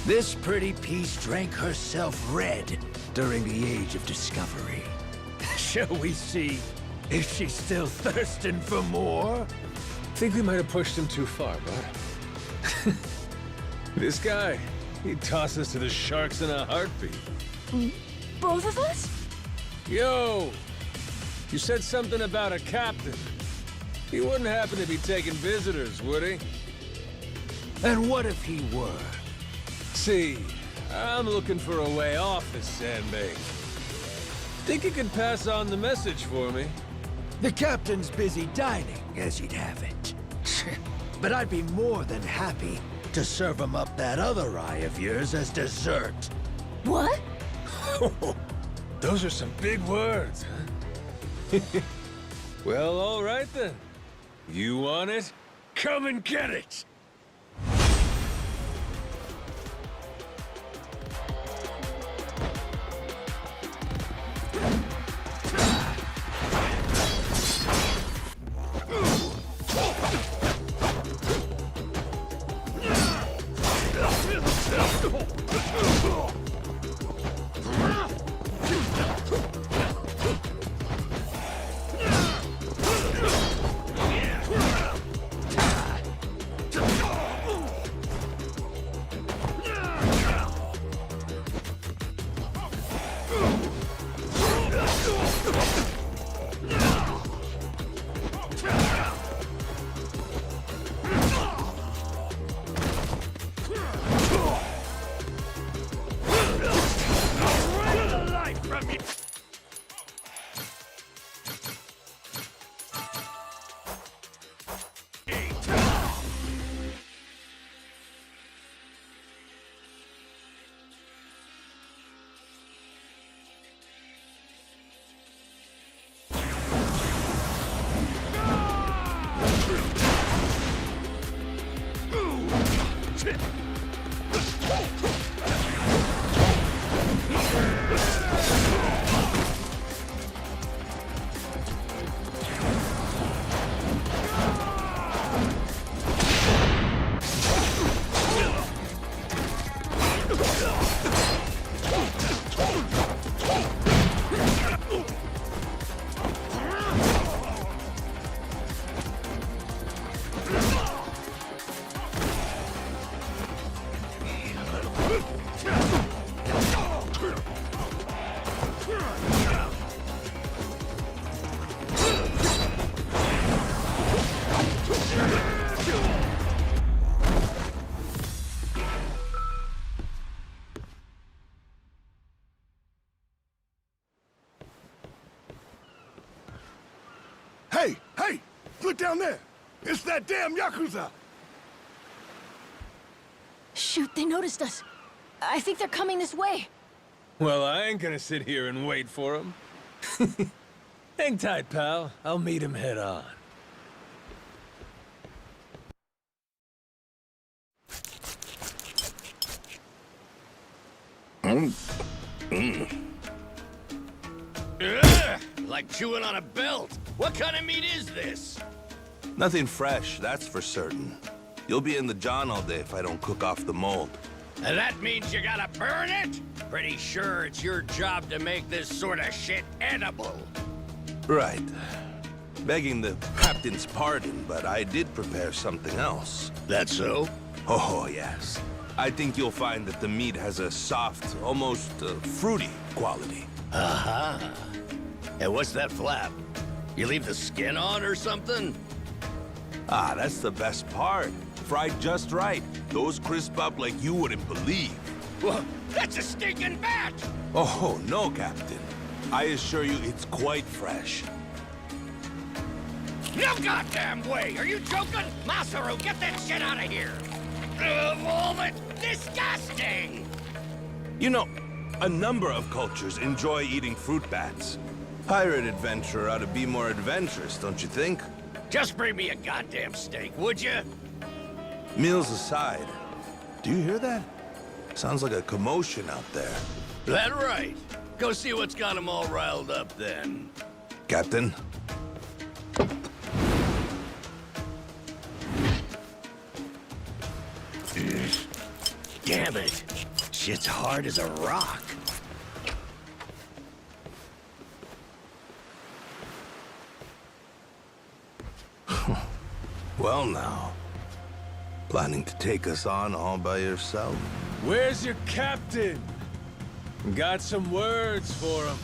This pretty piece drank herself red during the Age of Discovery. Shall we see if she's still thirsting for more? Think we might have pushed him too far, bud. This guy, he'd toss us to the sharks in a heartbeat. Both of us? Yo! You said something about a captain. He wouldn't happen to be taking visitors, would he? And what if he were? See, I'm looking for a way off this sandbank. Think you could pass on the message for me? The captain's busy dining, as he'd have it. But I'd be more than happy to serve him up that other eye of yours as dessert. What? Those are some big words, huh? Well, all right then. You want it? Come and get it! Hey! Hey! Look down there! It's that damn Yakuza! Shoot, they noticed us. I think they're coming this way. Well, I ain't gonna sit here and wait for him. Hang tight, pal. I'll meet him head on. Ugh, like chewing on a belt. What kind of meat is this? Nothing fresh, that's for certain. You'll be in the John all day if I don't cook off the mold. And that means you gotta burn it? Pretty sure it's your job to make this sort of shit edible. Right. Begging the captain's pardon, but I did prepare something else. That so? Oh, yes. I think you'll find that the meat has a soft, almost fruity quality. Aha. And what's that flap? You leave the skin on or something? Ah, that's the best part. Fried just right. Those crisp up like you wouldn't believe. Well, that's a stinking bat! Oh, no, Captain. I assure you it's quite fresh. No goddamn way! Are you joking? Masaru, get that shit out of here! All it disgusting! You know, a number of cultures enjoy eating fruit bats. Pirate adventurer ought to be more adventurous, don't you think? Just bring me a goddamn steak, would you? Meals aside, do you hear that? Sounds like a commotion out there. That right. Go see what's got them all riled up then. Captain? Damn it. shit's hard as a rock. Well now. Planning to take us on all by yourself? Where's your captain? Got some words for him.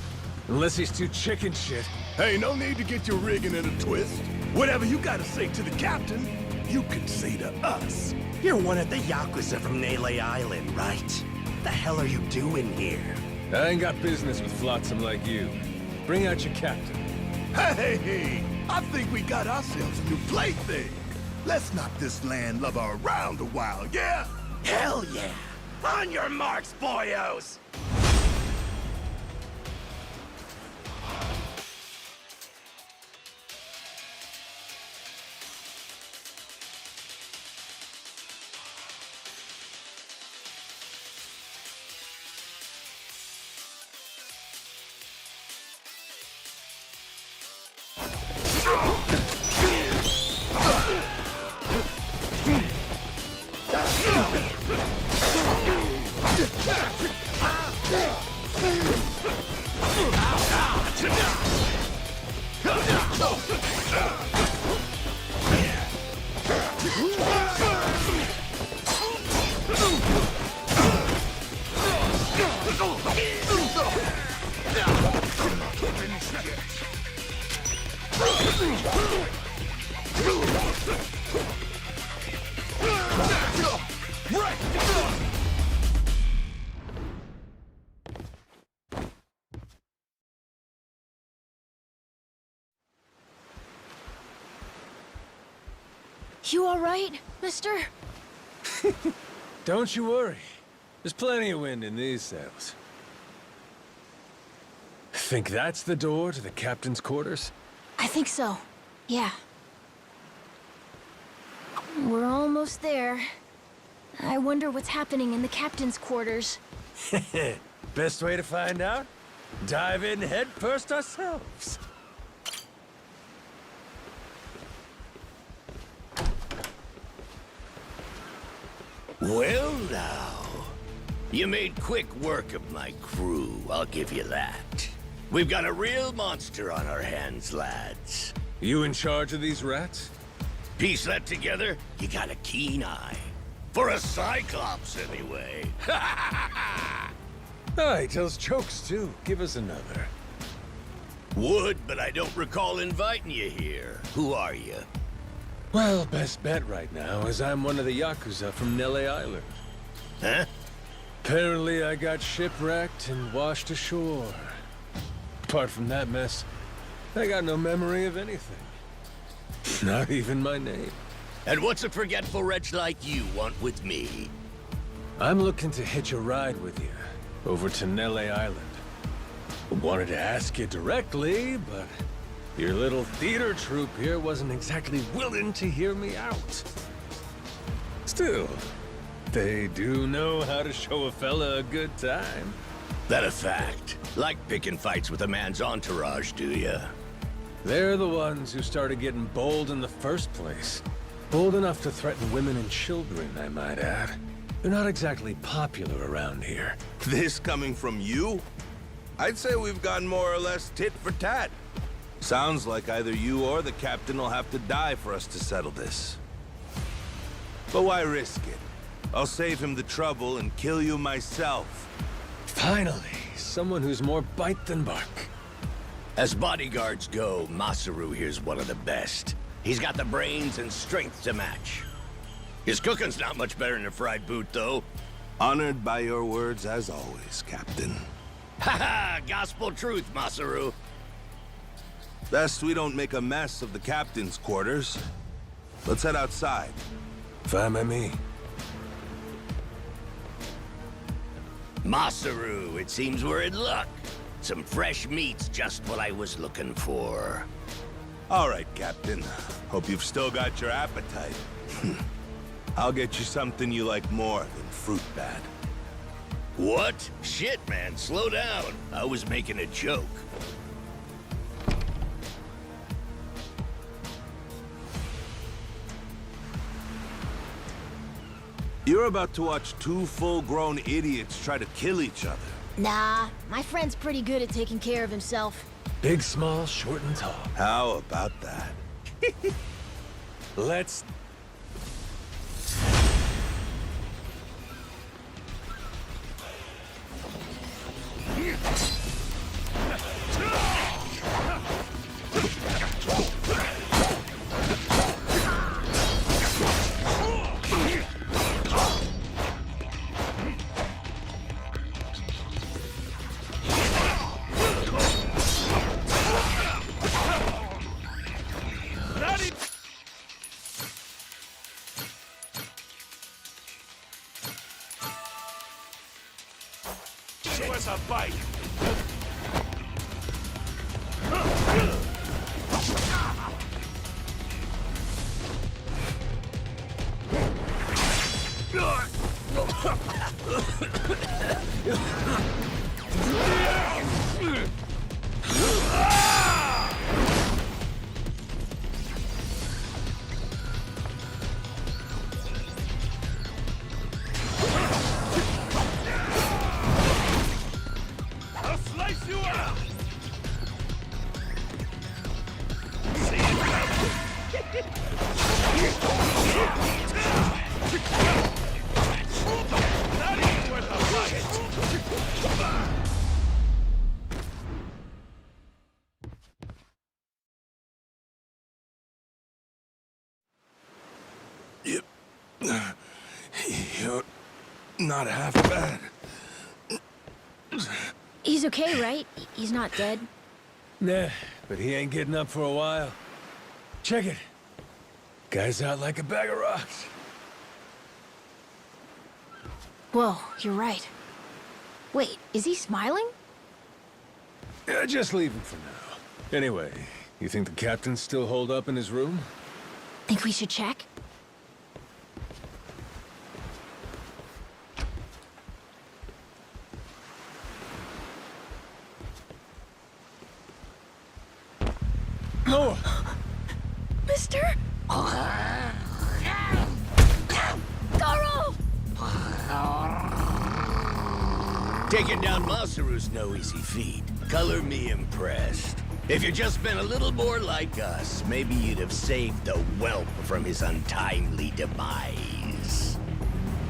Unless he's too chicken shit. Hey, no need to get your rigging in a twist. Whatever you gotta say to the captain, you can say to us. You're one of the Yakuza from Nele Island, right? The hell are you doing here? I ain't got business with flotsam like you. Bring out your captain. Hey, I think we got ourselves a new plaything. Let's knock this landlubber around a while, yeah? Hell yeah! On your marks, boyos! You all right, mister? Don't you worry. There's plenty of wind in these sails. Think that's the door to the captain's quarters? I think so. Yeah. We're almost there. I wonder what's happening in the captain's quarters. Best way to find out? Dive in head first ourselves. Well now, you made quick work of my crew, I'll give you that. We've got a real monster on our hands, lads. You in charge of these rats? Piece that together, you got a keen eye. For a Cyclops, anyway. Oh, he tells jokes too. Give us another. Would, but I don't recall inviting you here. Who are you? Well, best bet right now is I'm one of the Yakuza from Nele Island. Huh? Apparently I got shipwrecked and washed ashore. Apart from that mess, I got no memory of anything. Not even my name. And what's a forgetful wretch like you want with me? I'm looking to hitch a ride with you over to Nele Island. Wanted to ask you directly, but your little theater troupe here wasn't exactly willing to hear me out. Still, they do know how to show a fella a good time. That a fact? Like picking fights with a man's entourage, do ya? They're the ones who started getting bold in the first place. Bold enough to threaten women and children, I might add. They're not exactly popular around here. This coming from you? I'd say we've gone more or less tit for tat. Sounds like either you or the captain will have to die for us to settle this. But why risk it? I'll save him the trouble and kill you myself. Finally, someone who's more bite than bark. As bodyguards go, Masaru here's one of the best. He's got the brains and strength to match. His cooking's not much better than a fried boot, though. Honored by your words as always, Captain. Haha, gospel truth, Masaru. Best we don't make a mess of the captain's quarters. Let's head outside. Fine by me. Masaru, it seems we're in luck. Some fresh meat's just what I was looking for. All right, Captain. Hope you've still got your appetite. I'll get you something you like more than fruit bat. What? Shit, man, slow down. I was making a joke. You're about to watch two full-grown idiots try to kill each other. Nah, my friend's pretty good at taking care of himself. Big, small, short, and tall. How about that? Let's... Where's a bite? I'll slice you out! See you Not even worth a fight! You're not half bad. He's okay, right? He's not dead? Nah, but he ain't getting up for a while. Check it. Guy's out like a bag of rocks. Whoa, you're right. Wait, is he smiling? Yeah, just leave him for now. Anyway, you think the captain's still holed up in his room? Think we should check? No! Mister? Goro! Taking down Masaru's no easy feat. Color me impressed. If you'd just been a little more like us, maybe you'd have saved the whelp from his untimely demise.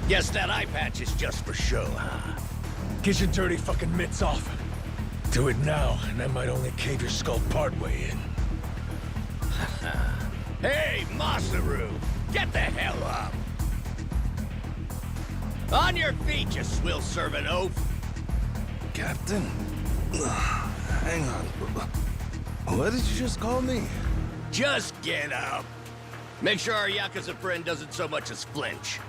Guess that eye patch is just for show, huh? Get your dirty fucking mitts off. Do it now, and I might only cave your skull partway in. Hey, Masaru! Get the hell up! On your feet, you swill-serving oaf! Captain? Hang on. What did you just call me? Just get up! Make sure our Yakuza friend doesn't so much as flinch.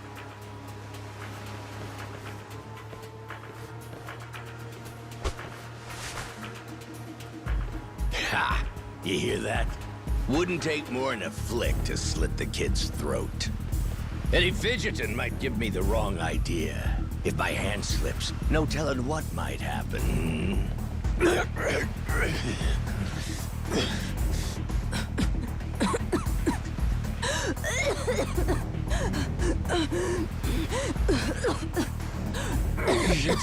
Ha! You hear that? Wouldn't take more than a flick to slit the kid's throat. Any fidgeting might give me the wrong idea. If my hand slips, no telling what might happen. You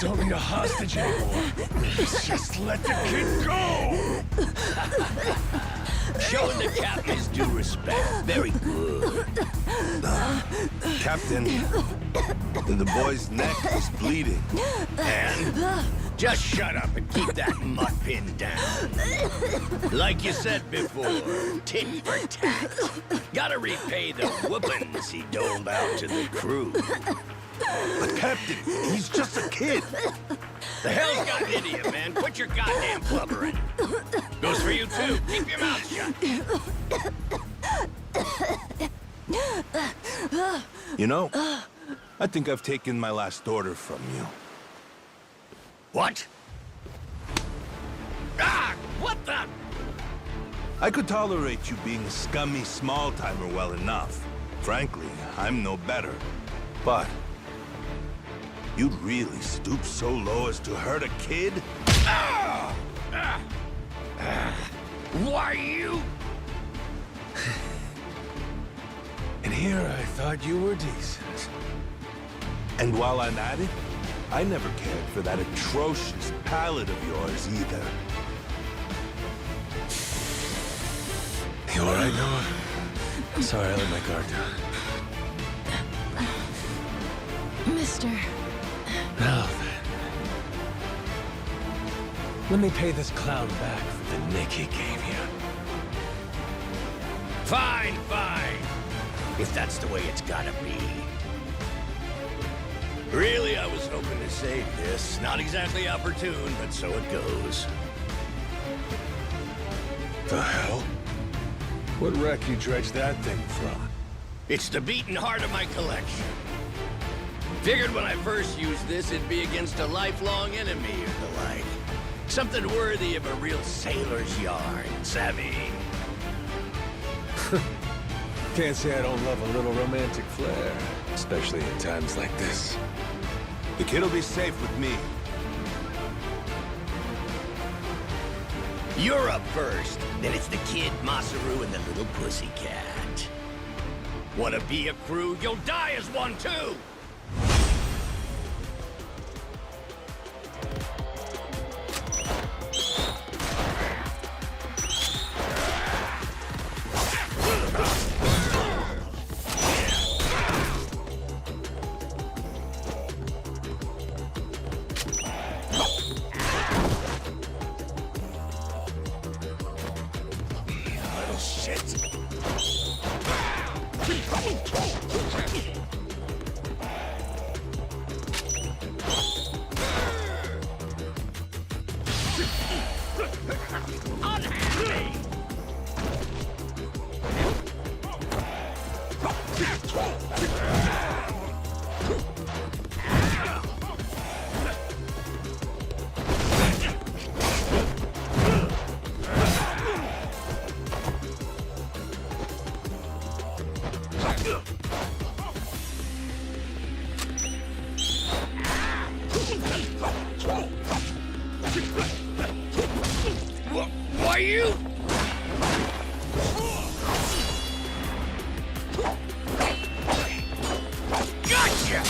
don't need a hostage anymore. Just let the kid go! Showing the captain his due respect. Very good. Captain, the boy's neck is bleeding. And just shut up and keep that mutt pinned down. Like you said before, tit for tat. Gotta repay the whoopings he doled out to the crew. But Captain, he's just a kid. The hell's got into you, man? Quit your goddamn blubbering. Goes for you, too. Keep your mouth shut. You know, I think I've taken my last order from you. What? Ah! What the? I could tolerate you being a scummy small-timer well enough. Frankly, I'm no better. But you'd really stoop so low as to hurt a kid? Why you? And here I thought you were decent. And while I'm at it, I never cared for that atrocious palate of yours either. You alright, Noah? Sorry, I let my guard down. Mister. Now then. Let me pay this clown back for the nick he gave you. Fine, fine. If that's the way it's gotta be. Really, I was hoping to save this. Not exactly opportune, but so it goes. The hell? What wreck you dredged that thing from? It's the beating heart of my collection. Figured when I first used this, it'd be against a lifelong enemy or the like. Something worthy of a real sailor's yarn, savvy? Can't say I don't love a little romantic flair, especially in times like this. The kid'll be safe with me. You're up first. Then it's the kid, Masaru, and the little pussycat. Wanna be a crew? You'll die as one, too! Why you? Gotcha!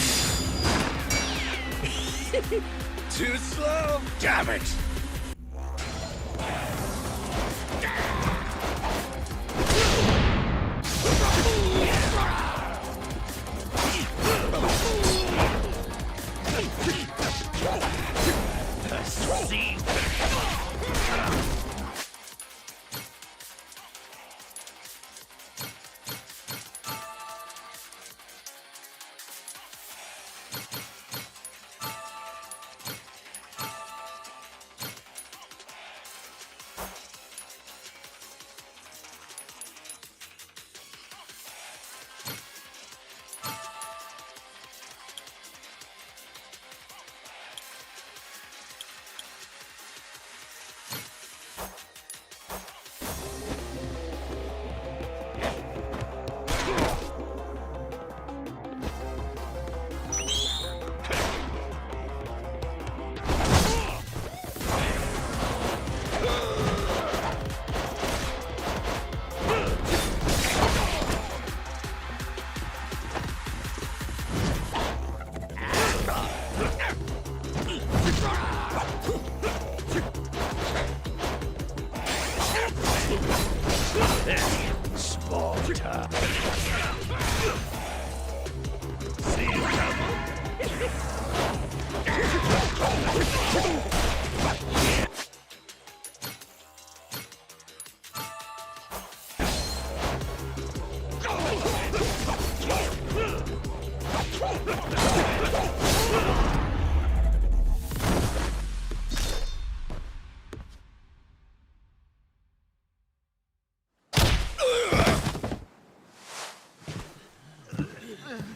Too slow! Damn it! Small time.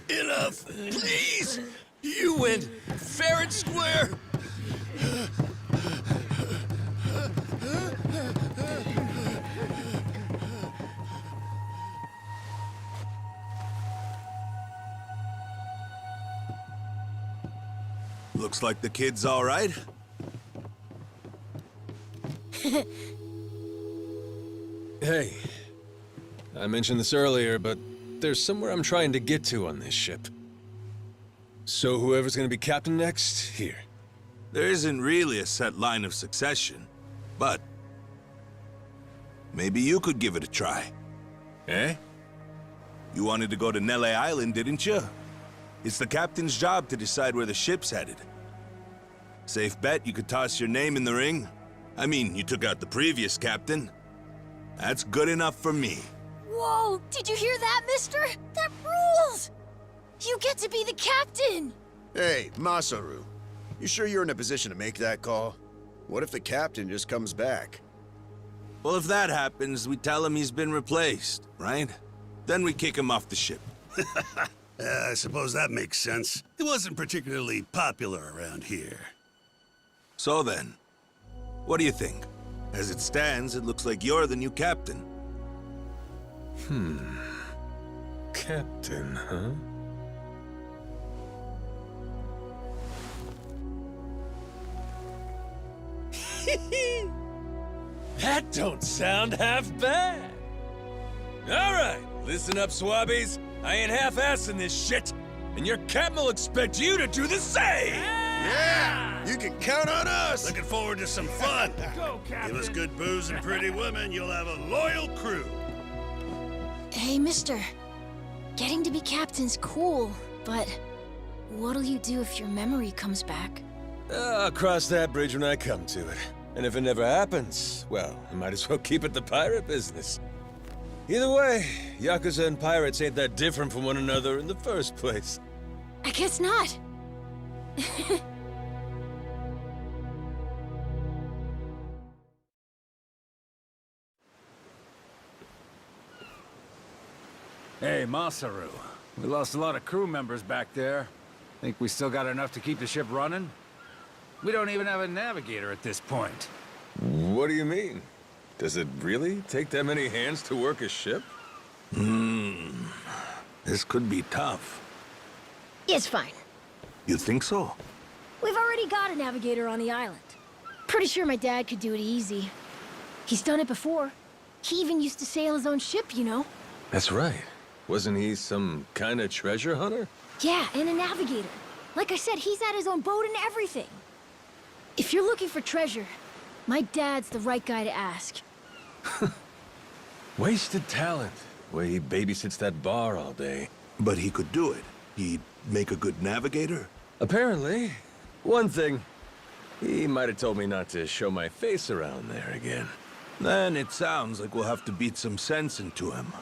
Enough, please! You went fair and square! Looks like the kid's all right. Hey, I mentioned this earlier, but there's somewhere I'm trying to get to on this ship. So whoever's gonna be captain next, here. There isn't really a set line of succession, but maybe you could give it a try. Eh? You wanted to go to Nele Island, didn't you? It's the captain's job to decide where the ship's headed. Safe bet you could toss your name in the ring? I mean, you took out the previous captain. That's good enough for me. Whoa! Did you hear that, mister? That rules! You get to be the captain! Hey, Masaru. You sure you're in a position to make that call? What if the captain just comes back? Well, if that happens, we tell him he's been replaced, right? Then we kick him off the ship. I suppose that makes sense. He wasn't particularly popular around here. So then, what do you think? As it stands, it looks like you're the new captain. Captain, huh? That don't sound half bad. All right, listen up, swabbies. I ain't half-assing this shit, and your captain will expect you to do the same. Yeah! You can count on us! Looking forward to some fun. Go, Captain! Give us good booze and pretty women, you'll have a loyal crew. Hey, mister. Getting to be captain's cool, but what'll you do if your memory comes back? I'll cross that bridge when I come to it. And if it never happens, well, I might as well keep it the pirate business. Either way, Yakuza and pirates ain't that different from one another in the first place. I guess not. Hey, Masaru. We lost a lot of crew members back there. Think we still got enough to keep the ship running? We don't even have a navigator at this point. What do you mean? Does it really take that many hands to work a ship? This could be tough. It's fine. You think so? We've already got a navigator on the island. Pretty sure my dad could do it easy. He's done it before. He even used to sail his own ship, you know? That's right. Wasn't he some kind of treasure hunter? Yeah, and a navigator. Like I said, he's had his own boat and everything. If you're looking for treasure, my dad's the right guy to ask. Wasted talent. Way he babysits that bar all day. But he could do it. He'd make a good navigator. Apparently. One thing, he might have told me not to show my face around there again. Then it sounds like we'll have to beat some sense into him.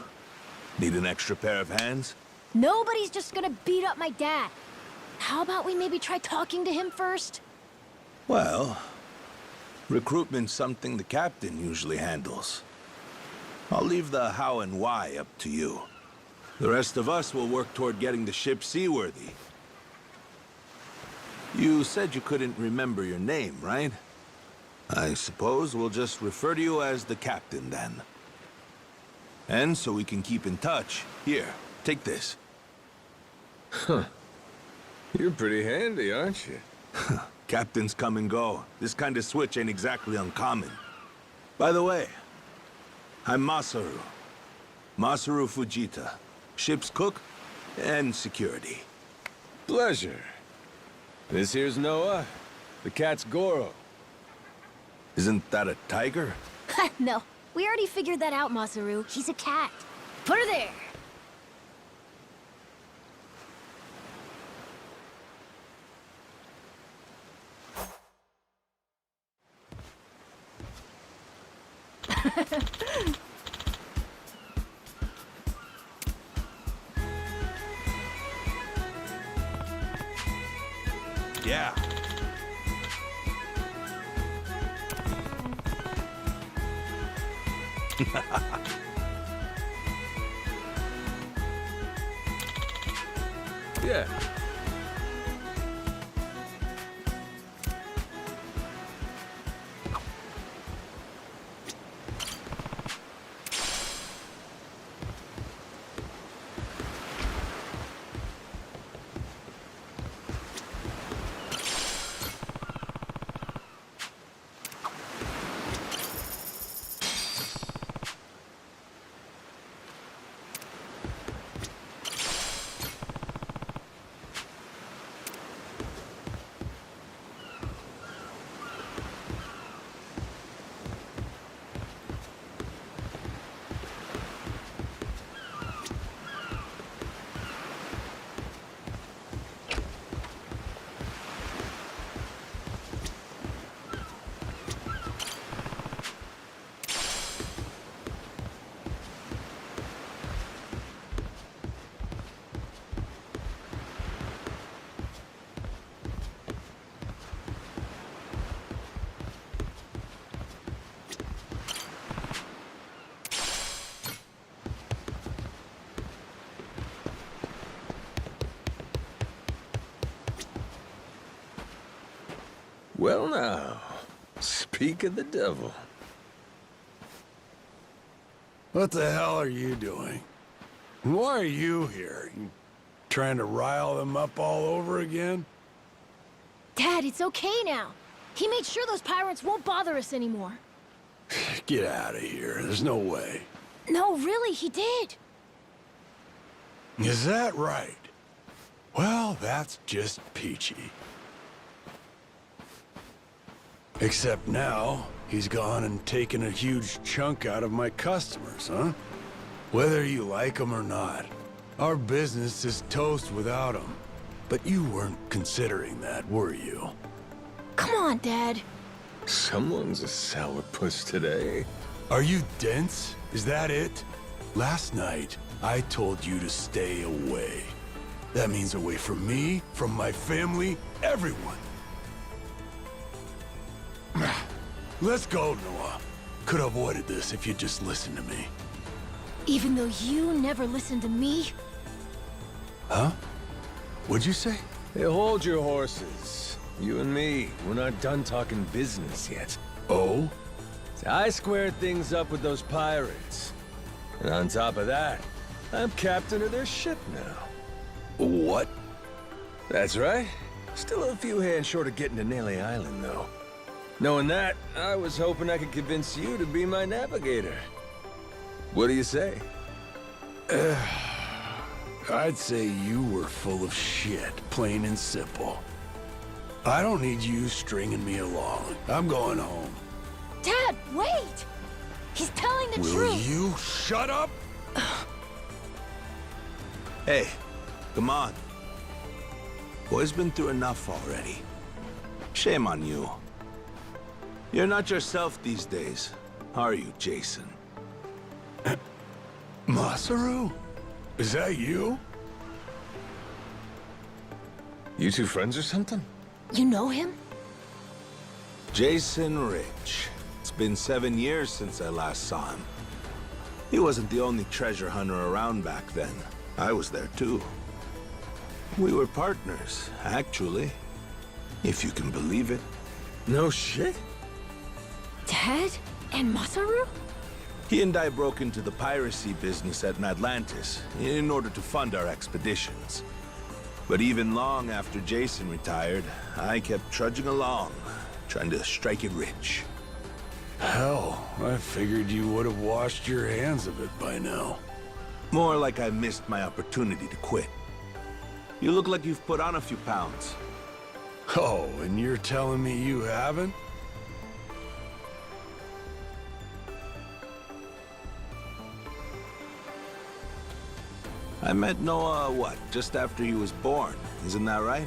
Need an extra pair of hands? Nobody's just gonna beat up my dad. How about we maybe try talking to him first? Well, recruitment's something the captain usually handles. I'll leave the how and why up to you. The rest of us will work toward getting the ship seaworthy. You said you couldn't remember your name, right? I suppose we'll just refer to you as the captain, then. And so we can keep in touch, here, take this. Huh. You're pretty handy, aren't you? Captains come and go. This kind of switch ain't exactly uncommon. By the way, I'm Masaru. Masaru Fujita. Ship's cook and security. Pleasure. This here's Noah. The cat's Goro. Isn't that a tiger? No, we already figured that out, Masaru. He's a cat. Put her there. Yeah. Yeah. Well now, speak of the devil. What the hell are you doing? Why are you here? You trying to rile them up all over again? Dad, it's okay now. He made sure those pirates won't bother us anymore. Get out of here. There's no way. No, really, he did. Is that right? Well, that's just peachy. Except now, he's gone and taken a huge chunk out of my customers, huh? Whether you like them or not, our business is toast without them. But you weren't considering that, were you? Come on, Dad. Someone's a sourpuss today. Are you dense? Is that it? Last night, I told you to stay away. That means away from me, from my family, everyone. Let's go, Noah. Could have avoided this if you'd just listened to me. Even though you never listened to me? Huh? What'd you say? Hey, hold your horses. You and me, we're not done talking business yet. Oh? See, I squared things up with those pirates. And on top of that, I'm captain of their ship now. What? That's right. Still a few hands short of getting to Nele Island, though. Knowing that, I was hoping I could convince you to be my navigator. What do you say? I'd say you were full of shit, plain and simple. I don't need you stringing me along. I'm going home. Dad, wait! He's telling the Will truth. you shut up? Hey, come on. Boy's been through enough already. Shame on you. You're not yourself these days, are you, Jason? Masaru? Is that you? You two friends or something? You know him? Jason Rich. It's been 7 years since I last saw him. He wasn't the only treasure hunter around back then. I was there too. We were partners, actually. If you can believe it. No shit? Dad? And Masaru? He and I broke into the piracy business at Atlantis in order to fund our expeditions. But even long after Jason retired, I kept trudging along, trying to strike it rich. Hell, I figured you would have washed your hands of it by now. More like I missed my opportunity to quit. You look like you've put on a few pounds. Oh, and you're telling me you haven't? I met Noah, what, just after he was born, isn't that right?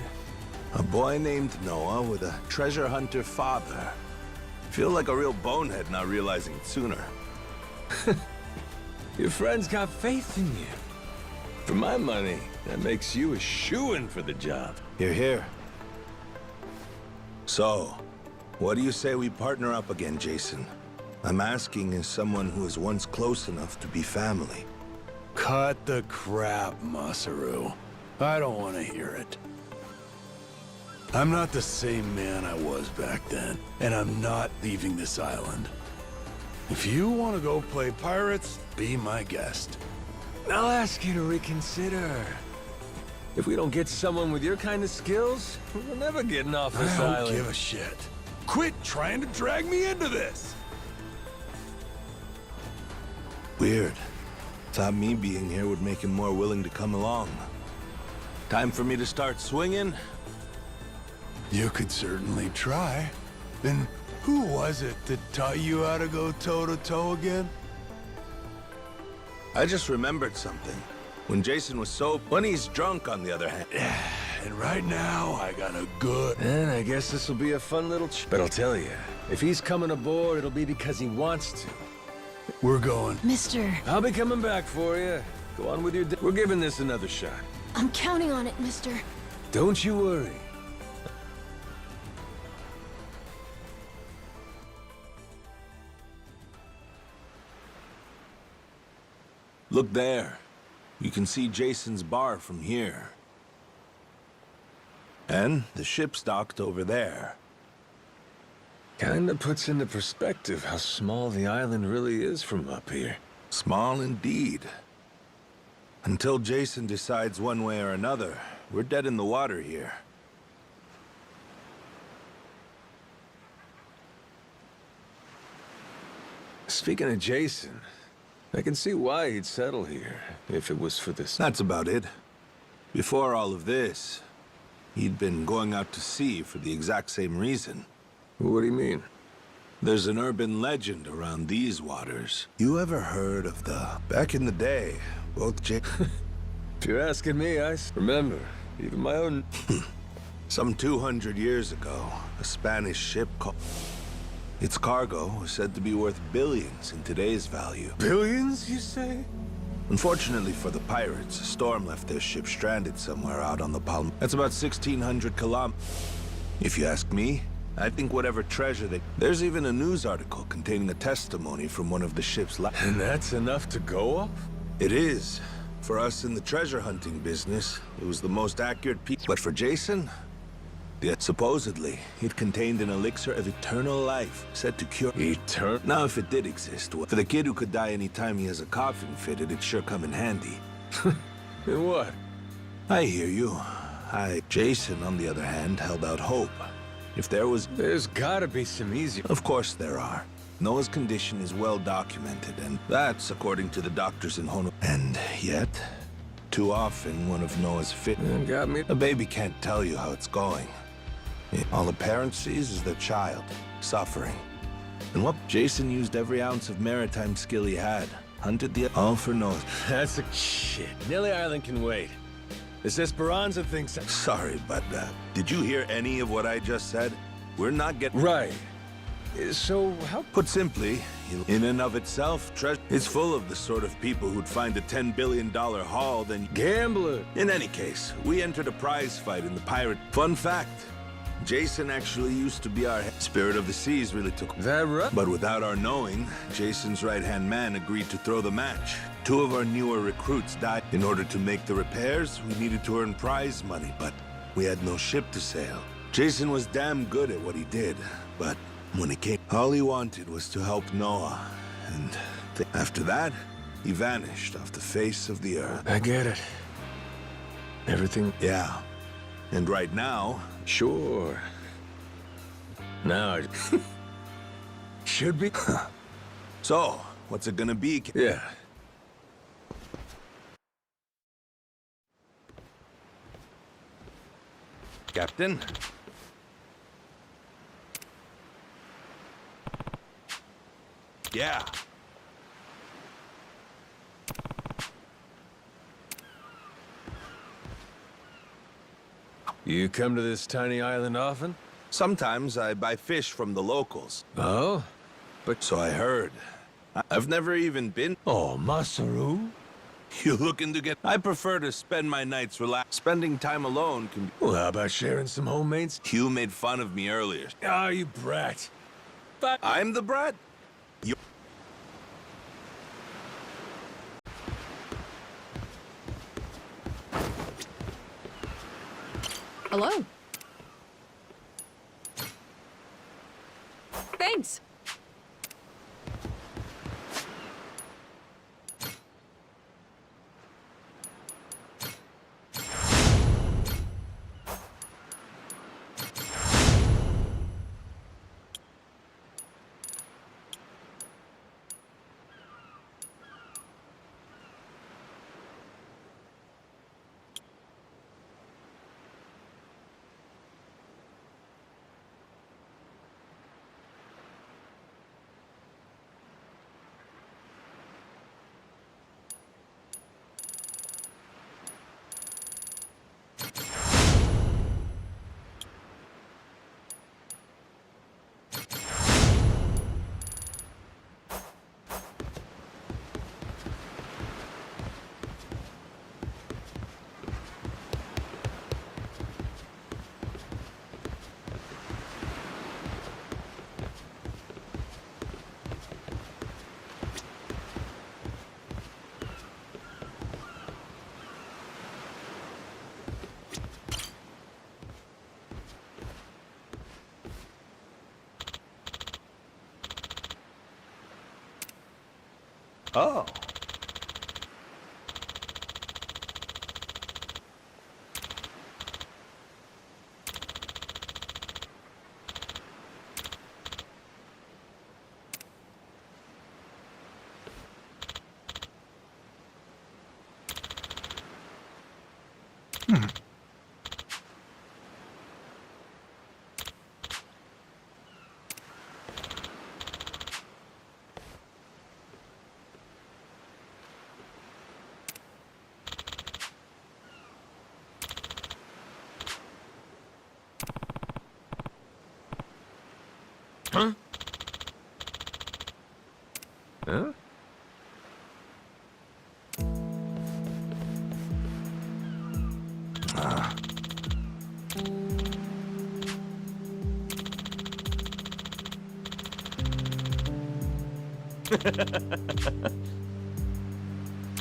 A boy named Noah with a treasure hunter father. Feel like a real bonehead not realizing it sooner. Your friends got faith in you. For my money, that makes you a shoo-in for the job. You're here. So, what do you say we partner up again, Jason? I'm asking as someone who was once close enough to be family. Cut the crap, Masaru. I don't want to hear it. I'm not the same man I was back then, and I'm not leaving this island. If you want to go play pirates, be my guest. I'll ask you to reconsider. If we don't get someone with your kind of skills, we're never getting off this I don't island. give a shit. Quit trying to drag me into this! Weird. Thought me being here would make him more willing to come along. Time for me to start swinging? You could certainly try. And who was it that taught you how to go toe-to-toe again? I just remembered something. When Jason was when he's drunk, on the other hand. And right now, I got a good... And I guess this will be a fun little But I'll tell you, if he's coming aboard, it'll be because he wants to. We're going. Mister, I'll be coming back for you. Go on with your day. We're giving this another shot. I'm counting on it, mister. Don't you worry. Look there. You can see Jason's bar from here. And the ship's docked over there. Kinda puts into perspective how small the island really is from up here. Small indeed. Until Jason decides one way or another, we're dead in the water here. Speaking of Jason, I can see why he'd settle here, if it was for this. That's about it. Before all of this, he'd been going out to sea for the exact same reason. What do you mean? There's an urban legend around these waters. You ever heard of Back in the day, both If you're asking me, I remember. Even my own... Some 200 years ago, a Spanish ship called... Its cargo was said to be worth billions in today's value. Billions, you say? Unfortunately for the pirates, a storm left their ship stranded somewhere out on the Palm. That's about 1,600 kilometers. If you ask me, I think whatever treasure they... There's even a news article containing a testimony from one of the ship's... And that's enough to go off? It is. For us in the treasure hunting business, it was the most accurate piece. But for Jason, yet supposedly, it contained an elixir of eternal life, said to cure... Now, if it did exist, well, for the kid who could die any time he has a coffin fitted, it'd sure come in handy. And what? I hear you. Jason, on the other hand, held out hope. If there was... There's gotta be some easier... Of course there are. Noah's condition is well documented, and that's according to the doctors in Honolulu. And yet, too often, one of Noah's got me. A baby can't tell you how it's going. All a parent sees is their child, suffering. And what? Jason used every ounce of maritime skill he had. Hunted all for Noah. That's a... Shit. Nearly Island can wait. This Esperanza thing... Sorry, but, did you hear any of what I just said? We're not getting... Right. So, how... Put simply, in and of itself, treasure is full of the sort of people who'd find a $10 billion haul, then... Gambler! In any case, we entered a prize fight in the pirate... Fun fact, Jason actually used to be our Spirit of the Seas really took... That right? But without our knowing, Jason's right-hand man agreed to throw the match. 2 of our newer recruits died. In order to make the repairs, we needed to earn prize money, but we had no ship to sail. Jason was damn good at what he did, but when it came, all he wanted was to help Noah. And after that, he vanished off the face of the earth. I get it. Everything... Yeah. And right now... Sure. Now it... Should be... So, what's it gonna be? Yeah. Captain? Yeah. You come to this tiny island often? Sometimes I buy fish from the locals. Oh? But so I heard. I've never even been... Oh, Masaru? You looking to get... I prefer to spend my nights relaxed. Spending time alone can be... Well, how about sharing some homemade... You made fun of me earlier. Oh, you brat. But... I'm the brat? You... Hello. Thanks. Oh. Huh? Huh?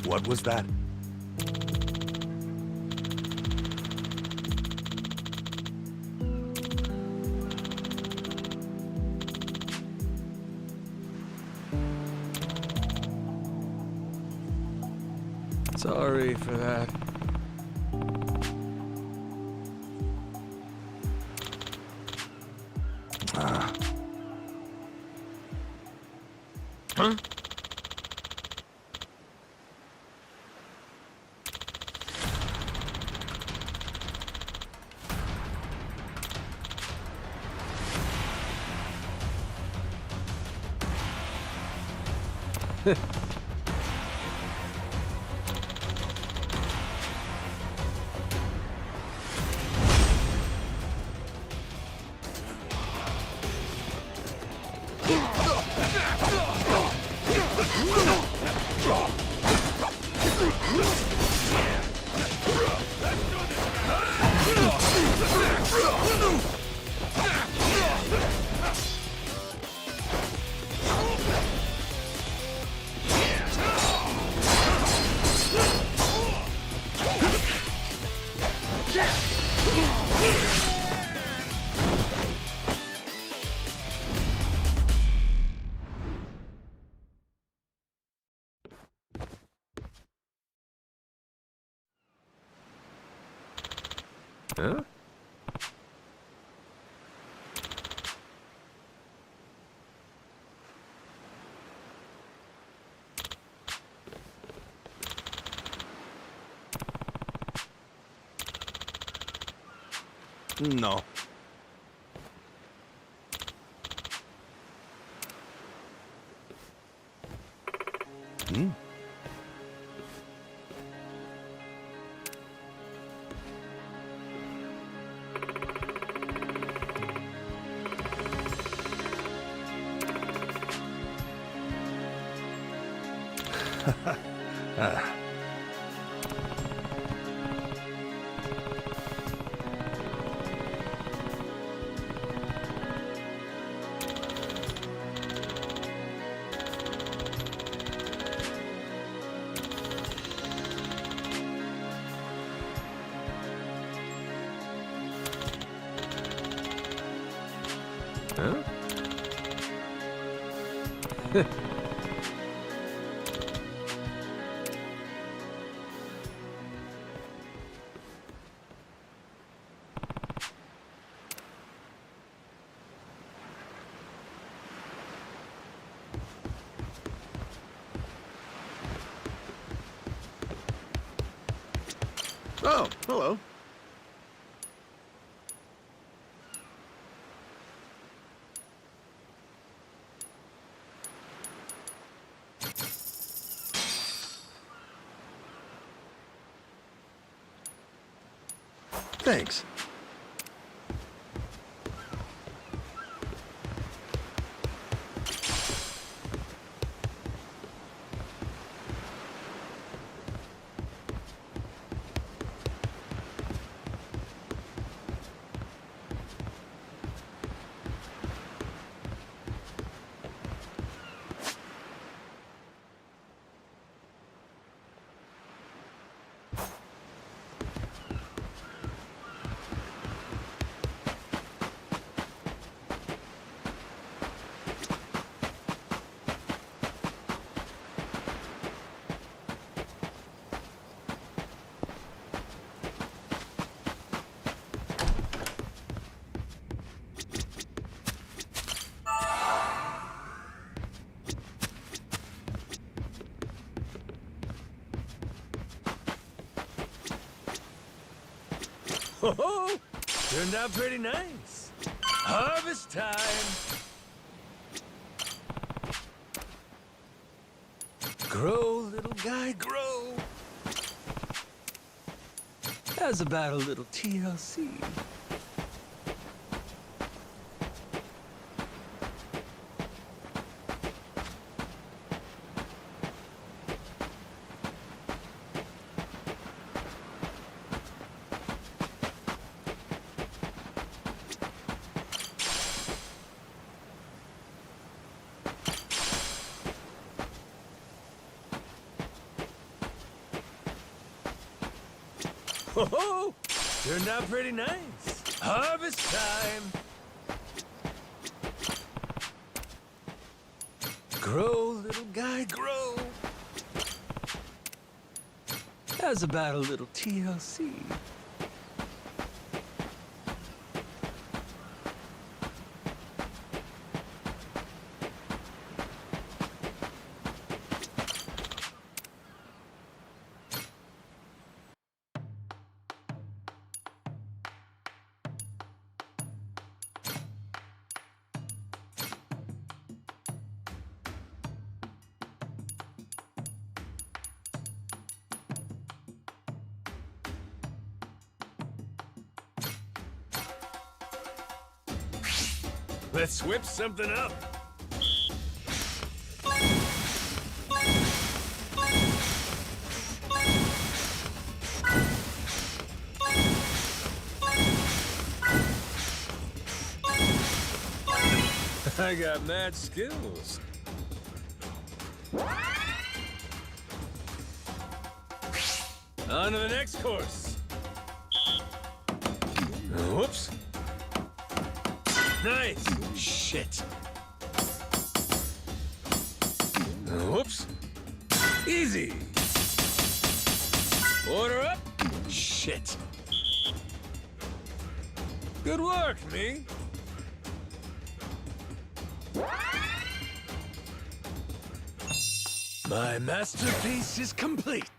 What was that? Sorry for that. Huh? Huh? No. Hmm? Huh? Oh, hello. Thanks. Oh, turned out pretty nice. Harvest time. Grow, little guy, grow. How's about a little TLC? Oh, turned out pretty nice. Harvest time. Grow, little guy, grow. How's about a little TLC? Let's whip something up. I got mad skills. On to the next course. Whoops. Nice. Shit. Whoops. Easy. Order up. Shit. Good work, me. My masterpiece is complete.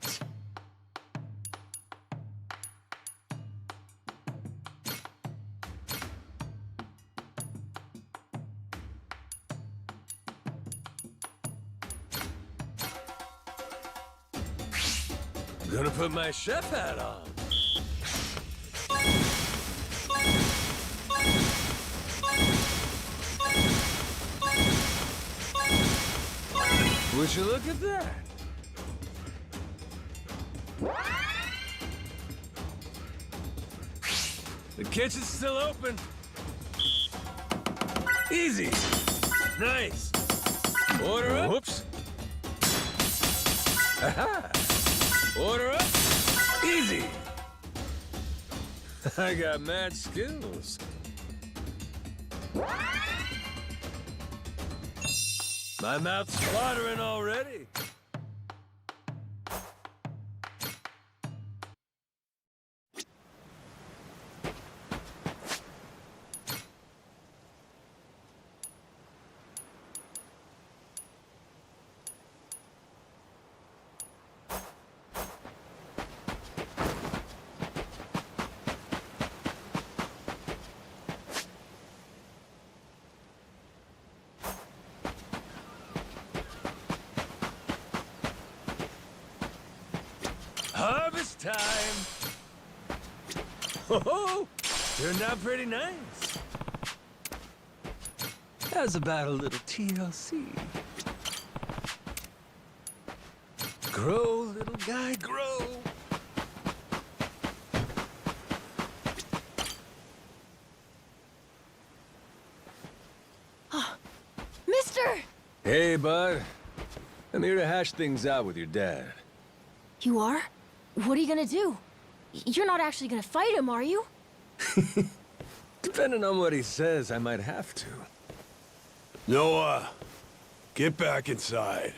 Gonna put my chef hat on. Would you look at that? The kitchen's still open. Easy. Nice. Order up. Whoops. Aha. Order up. Easy. I got mad skills. My mouth's watering already. Harvest time! Oh, turned out pretty nice. How's about a little TLC? Grow, little guy, grow. Mister! Hey, bud. I'm here to hash things out with your dad. You are? What are you gonna do? You're not actually gonna fight him, are you? Depending on what he says, I might have to. Noah, get back inside.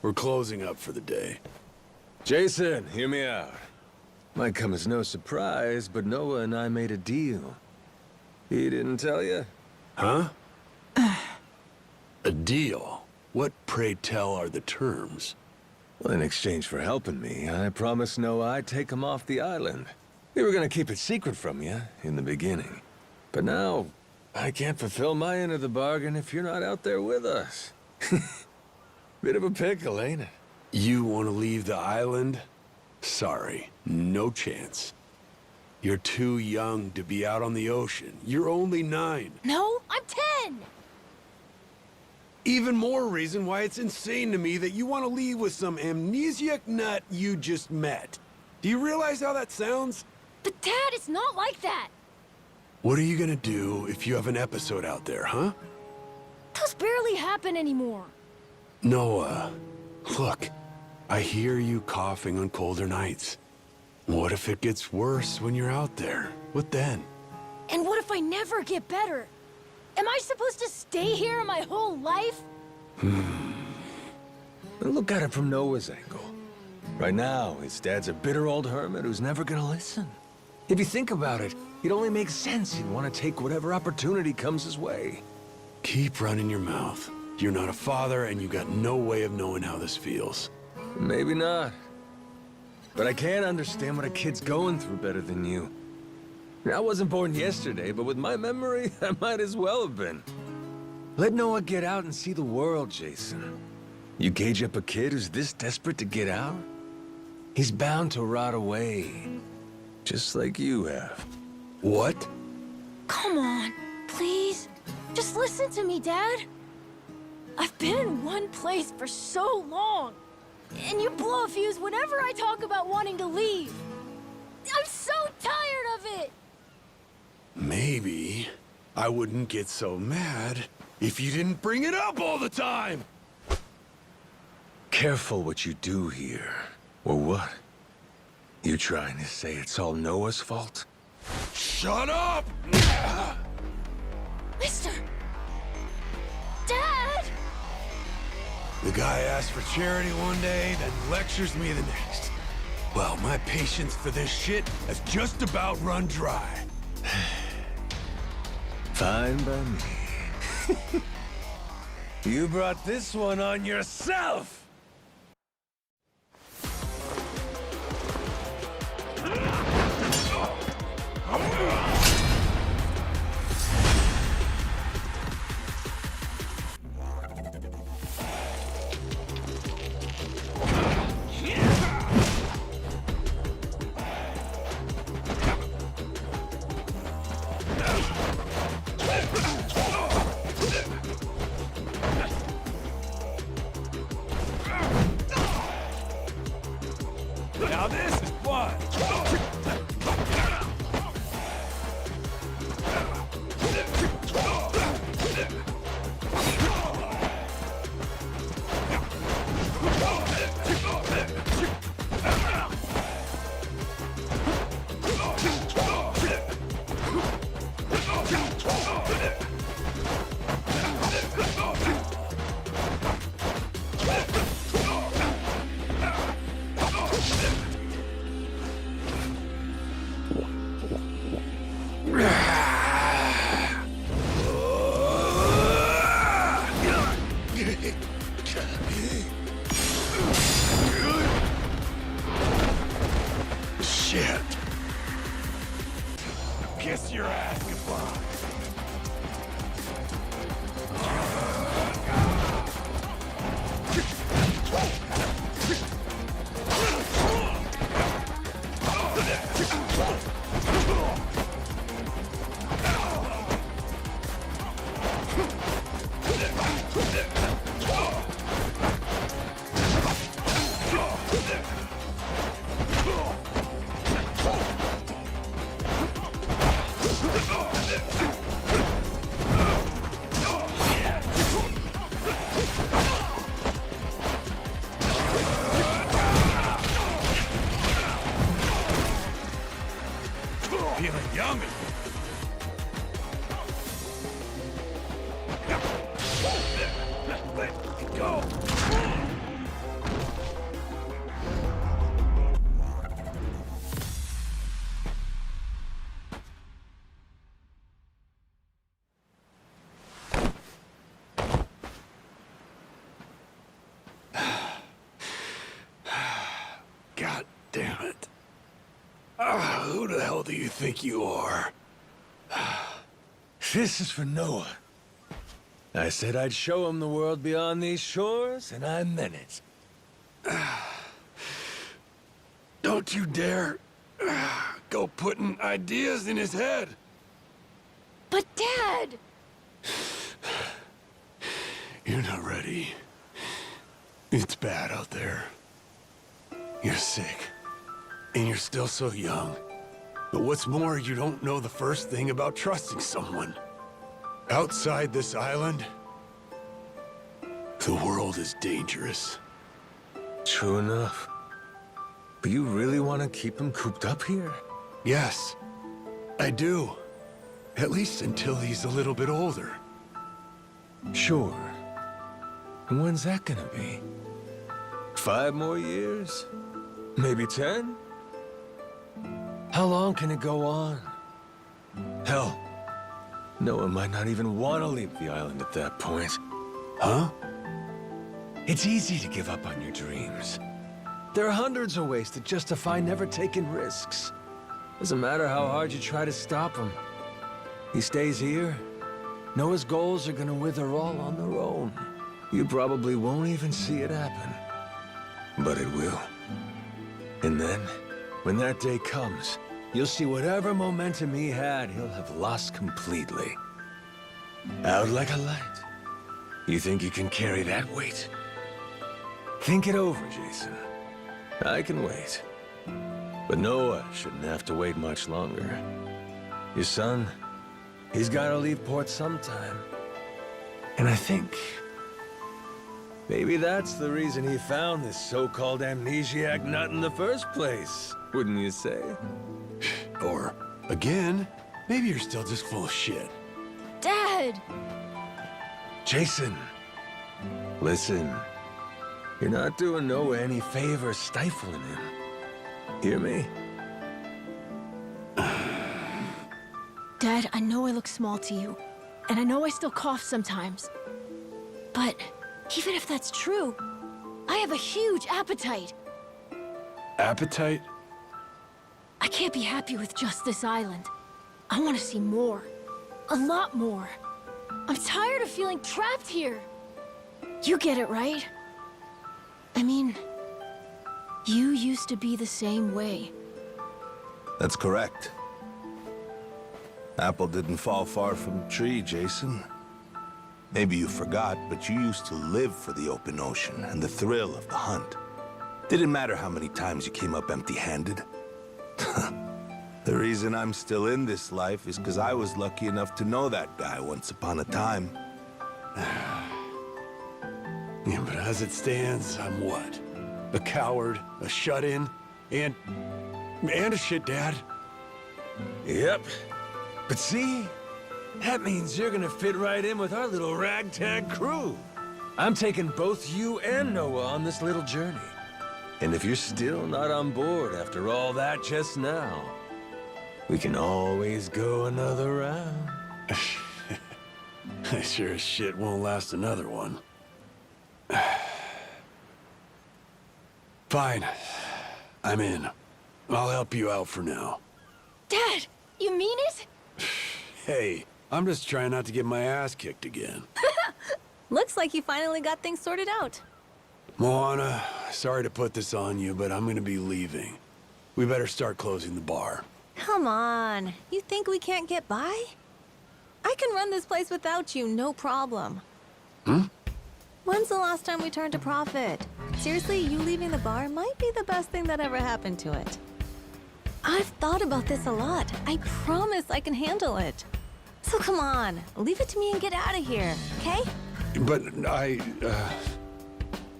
We're closing up for the day. Jason, hear me out. Might come as no surprise, but Noah and I made a deal. He didn't tell you? Huh? A deal? What, pray tell, are the terms? Well, in exchange for helping me, I promised Noah I'd take him off the island. We were gonna keep it secret from you in the beginning. But now, I can't fulfill my end of the bargain if you're not out there with us. Bit of a pickle, ain't it? You want to leave the island? Sorry, no chance. You're too young to be out on the ocean. You're only 9. No, I'm 10! Even more reason why it's insane to me that you want to leave with some amnesiac nut you just met. Do you realize how that sounds? But Dad, it's not like that! What are you gonna do if you have an episode out there, huh? Those barely happen anymore. Noah, look, I hear you coughing on colder nights. What if it gets worse when you're out there? What then? And what if I never get better? Am I supposed to stay here my whole life? Look at it from Noah's angle. Right now, his dad's a bitter old hermit who's never gonna listen. If you think about it, it only makes sense he'd want to take whatever opportunity comes his way. Keep running your mouth. You're not a father, and you got no way of knowing how this feels. Maybe not. But I can't understand what a kid's going through better than you. I wasn't born yesterday, but with my memory, I might as well have been. Let Noah get out and see the world, Jason. You cage up a kid who's this desperate to get out? He's bound to rot away. Just like you have. What? Come on, please. Just listen to me, Dad. I've been in one place for so long. And you blow a fuse whenever I talk about wanting to leave. I'm so tired of it! Maybe I wouldn't get so mad if you didn't bring it up all the time! Careful what you do here. Or what? You trying to say it's all Noah's fault? Shut up! Mister! Dad! The guy asks for charity one day, then lectures me the next. Well, my patience for this shit has just about run dry. Fine by me. You brought this one on yourself! Now this is fun! Shit! Kiss your ass goodbye! Feeling yummy! Let go! God damn it. Who the hell do you think you are? This is for Noah. I said I'd show him the world beyond these shores, and I meant it. Don't you dare go putting ideas in his head. But Dad! You're not ready. It's bad out there. You're sick. And you're still so young. But what's more, you don't know the first thing about trusting someone. Outside this island, the world is dangerous. True enough. But you really want to keep him cooped up here? Yes, I do. At least until he's a little bit older. Sure. And when's that gonna be? 5 more years? Maybe 10? How long can it go on? Hell, Noah might not even want to leave the island at that point. Huh? It's easy to give up on your dreams. There are hundreds of ways to justify never taking risks. Doesn't matter how hard you try to stop him. He stays here. Noah's goals are gonna wither all on their own. You probably won't even see it happen. But it will. And then, when that day comes, you'll see whatever momentum he had, he'll have lost completely. Out like a light. You think you can carry that weight? Think it over, Jason. I can wait. But Noah shouldn't have to wait much longer. Your son, he's gotta leave port sometime. And I think maybe that's the reason he found this so-called amnesiac nut in the first place, wouldn't you say? Or, again, maybe you're still just full of shit. Dad! Jason, listen. You're not doing Noah any favors stifling him. Hear me? Dad, I know I look small to you, and I know I still cough sometimes. But even if that's true, I have a huge appetite. Appetite? I can't be happy with just this island. I want to see more. A lot more. I'm tired of feeling trapped here. You get it, right? I mean, you used to be the same way. That's correct. Apple didn't fall far from the tree, Jason. Maybe you forgot, but you used to live for the open ocean and the thrill of the hunt. Didn't matter how many times you came up empty-handed. The reason I'm still in this life is because I was lucky enough to know that guy once upon a time. Yeah, but as it stands, I'm what? A coward, a shut-in, and a shit dad. Yep. But see? That means you're gonna fit right in with our little ragtag crew. I'm taking both you and Noah on this little journey. And if you're still not on board after all that just now, we can always go another round. I sure as shit won't last another one. Fine. I'm in. I'll help you out for now. Dad, you mean it? Hey, I'm just trying not to get my ass kicked again. Looks like you finally got things sorted out. Moana, sorry to put this on you, but I'm gonna be leaving. We better start closing the bar. Come on. You think we can't get by? I can run this place without you, no problem. Hmm? When's the last time we turned a profit? Seriously, you leaving the bar might be the best thing that ever happened to it. I've thought about this a lot. I promise I can handle it. So come on, leave it to me and get out of here, okay? But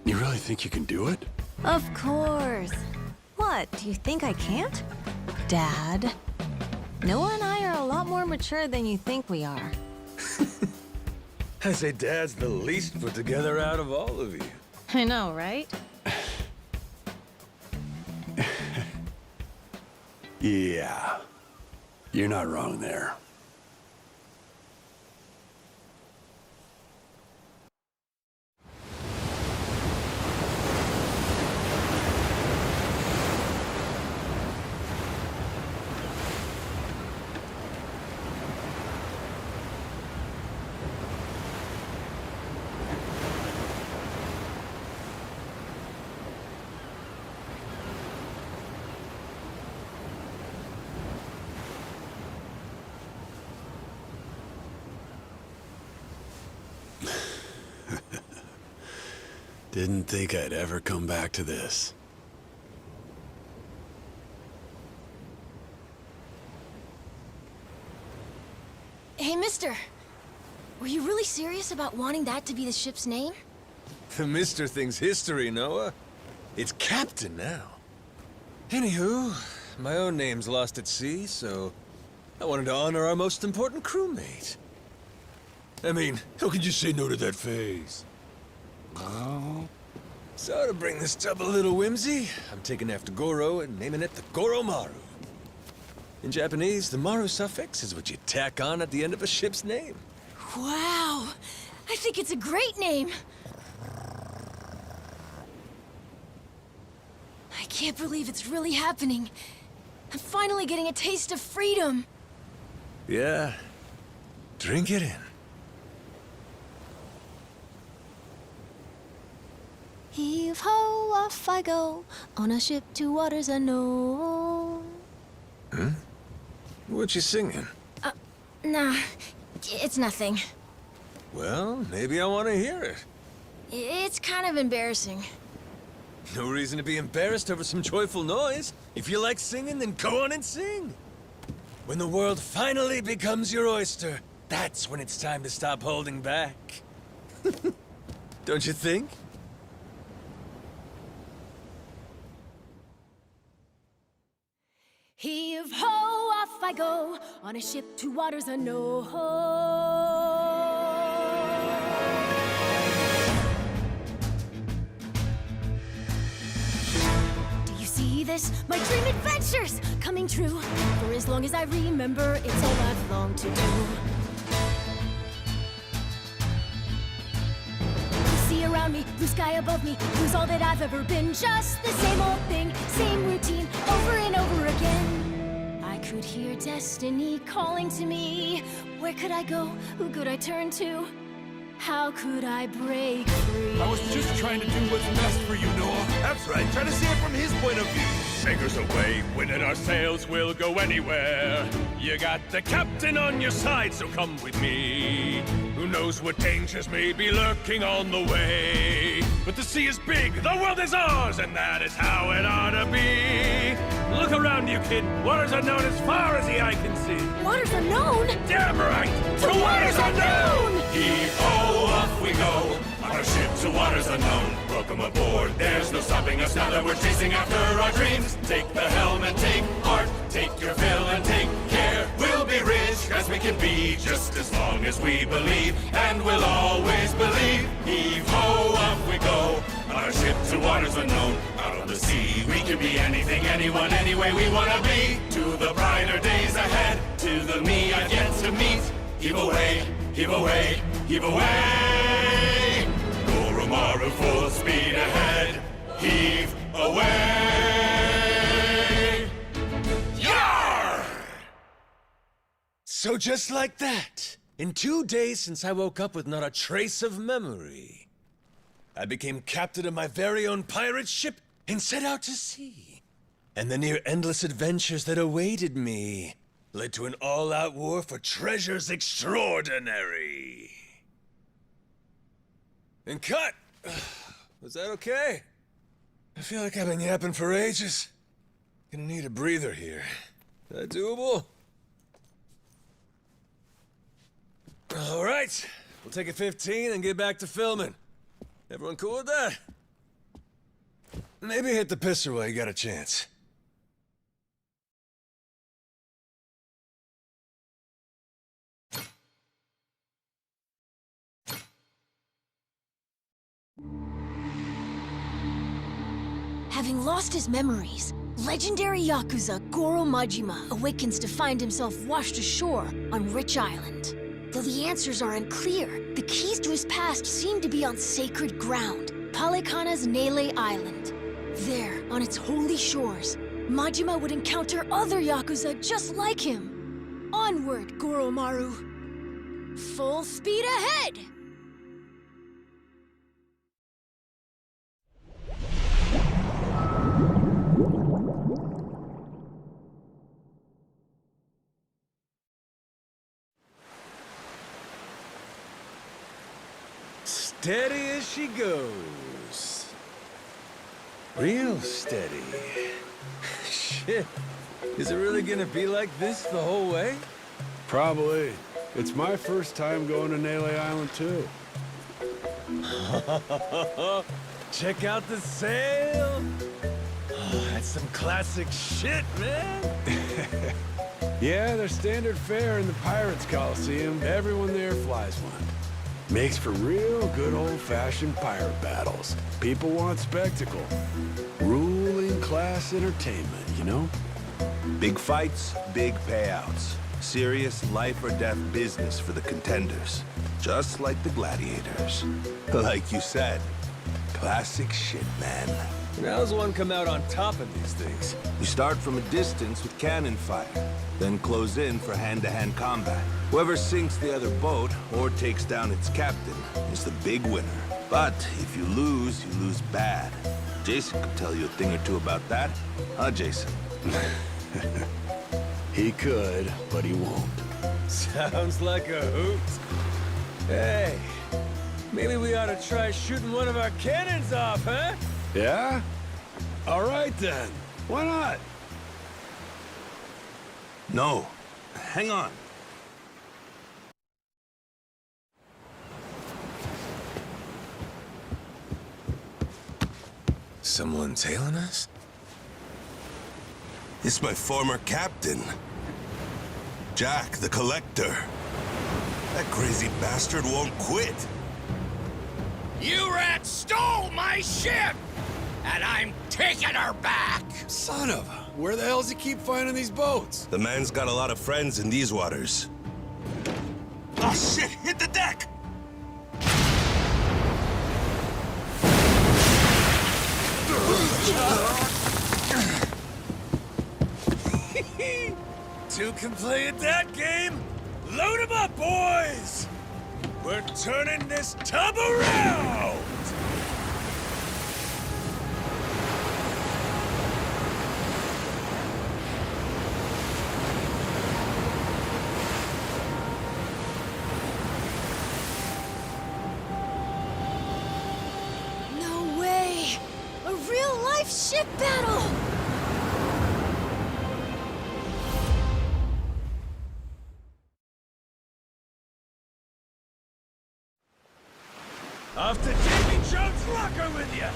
you really think you can do it? Of course. What, do you think I can't? Dad, Noah and I are a lot more mature than you think we are. I say Dad's the least put together out of all of you. I know, right? Yeah. You're not wrong there. Didn't think I'd ever come back to this. Hey, mister. Were you really serious about wanting that to be the ship's name? The Mr. thing's history, Noah. It's Captain now. Anywho, my own name's lost at sea, so I wanted to honor our most important crewmate. I mean, how could you say no to that face? Oh. So to bring this tub a little whimsy, I'm taking after Goro and naming it the Goromaru. In Japanese, the Maru suffix is what you tack on at the end of a ship's name. Wow! I think it's a great name! I can't believe it's really happening. I'm finally getting a taste of freedom. Yeah. Drink it in. Heave-ho, off I go, on a ship to waters unknown. Huh? What you singing? Nah, it's nothing. Well, maybe I want to hear it. It's kind of embarrassing. No reason to be embarrassed over some joyful noise. If you like singing, then go on and sing. When the world finally becomes your oyster, that's when it's time to stop holding back. Don't you think? Heave-ho, off I go, on a ship to waters unknown. Do you see this? My dream adventures coming true. For as long as I remember, it's all I've longed to do. Sea around me, blue sky above me, who's all that I've ever been. Just the same old thing, same routine, over and over again. I could hear destiny calling to me. Where could I go? Who could I turn to? How could I break free? I was just trying to do what's best for you, Noah. That's right, try to see it from his point of view. Anchors away, winding our sails, we'll go anywhere. You got the captain on your side, so come with me. Who knows what dangers may be lurking on the way. But the sea is big, the world is ours, and that is how it ought to be. Look around you, kid. Waters unknown as far as the eye can see. Waters unknown? Damn right! To waters unknown! Heave-ho, off we go. On our ship to waters unknown. Welcome aboard, there's no stopping us now that we're chasing after our dreams. Take the helm and take heart. Take your fill and take care. We'll be rich as we can be, just as long as we believe. And we'll always believe. Heave-ho, off we go. On our ship to waters unknown. Out on the sea, we can be anything, anyone, any way we wanna be. To the brighter days ahead, to the me I've yet to meet. Heave away, heave away, heave away. Goromaru full speed ahead. Heave away. Yar! So just like that, in 2 days since I woke up with not a trace of memory, I became captain of my very own pirate ship and set out to sea. And the near-endless adventures that awaited me led to an all-out war for treasures extraordinary. And cut! Was that okay? I feel like I've been yapping for ages. Gonna need a breather here. Is that doable? All right, we'll take a 15 and get back to filming. Everyone cool with that? Maybe hit the pisser while you got a chance. Having lost his memories, legendary Yakuza Goro Majima awakens to find himself washed ashore on Rich Island. Though the answers are unclear, the keys to his past seem to be on sacred ground, Palikana's Nele Island. There, on its holy shores, Majima would encounter other Yakuza just like him. Onward, Goromaru. Full speed ahead! Steady as she goes. Real steady. Shit. Is it really gonna be like this the whole way? Probably. It's my first time going to Nele Island, too. Check out the sail. Oh, that's some classic shit, man. Yeah, they're standard fare in the Pirates Coliseum. Everyone there flies one. Makes for real good old-fashioned pirate battles. People want spectacle. Ruling class entertainment, you know? Big fights, big payouts. Serious life or death business for the contenders. Just like the gladiators. Like you said, classic shit, man. And how's one come out on top of these things? You start from a distance with cannon fire, then close in for hand-to-hand combat. Whoever sinks the other boat or takes down its captain is the big winner. But if you lose bad. Jason could tell you a thing or two about that. Huh, Jason? He could, but he won't. Sounds like a hoot. Hey, maybe we ought to try shooting one of our cannons off, huh? Yeah? All right, then. Why not? No. Hang on. Someone tailing us? It's my former captain. Jack, the Collector. That crazy bastard won't quit. You rats stole my ship! And I'm taking her back! Son of a... Where the hell does he keep finding these boats? The man's got a lot of friends in these waters. Oh shit, hit the deck! Two can play at that game. Load 'em up, boys! We're turning this tub around! No way! A real-life ship battle! Off to Davy Jones' locker with you!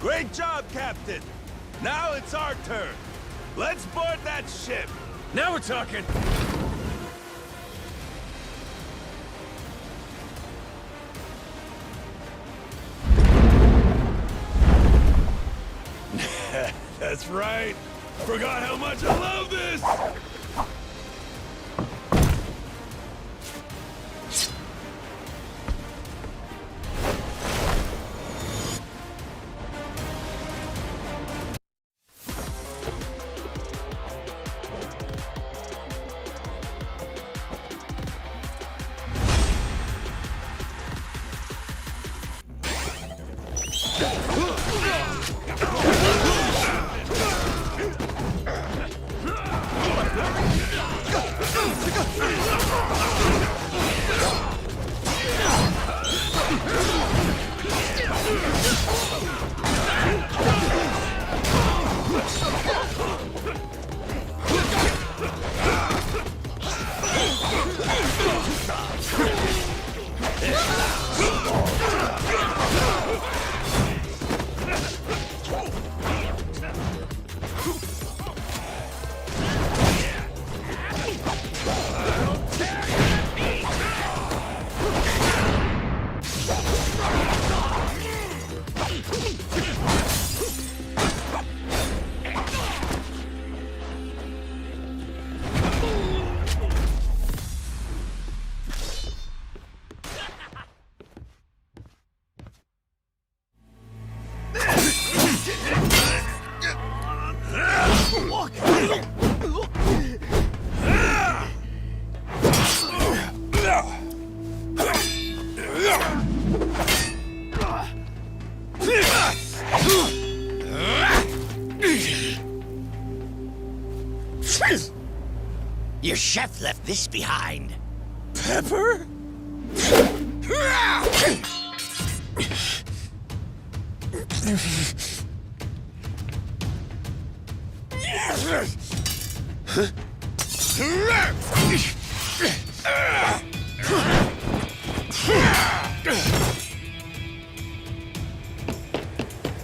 Great job, Captain! Now it's our turn. Let's board that ship! Now we're talking! That's right. Forgot how much I love this! Your chef left this behind. Pepper?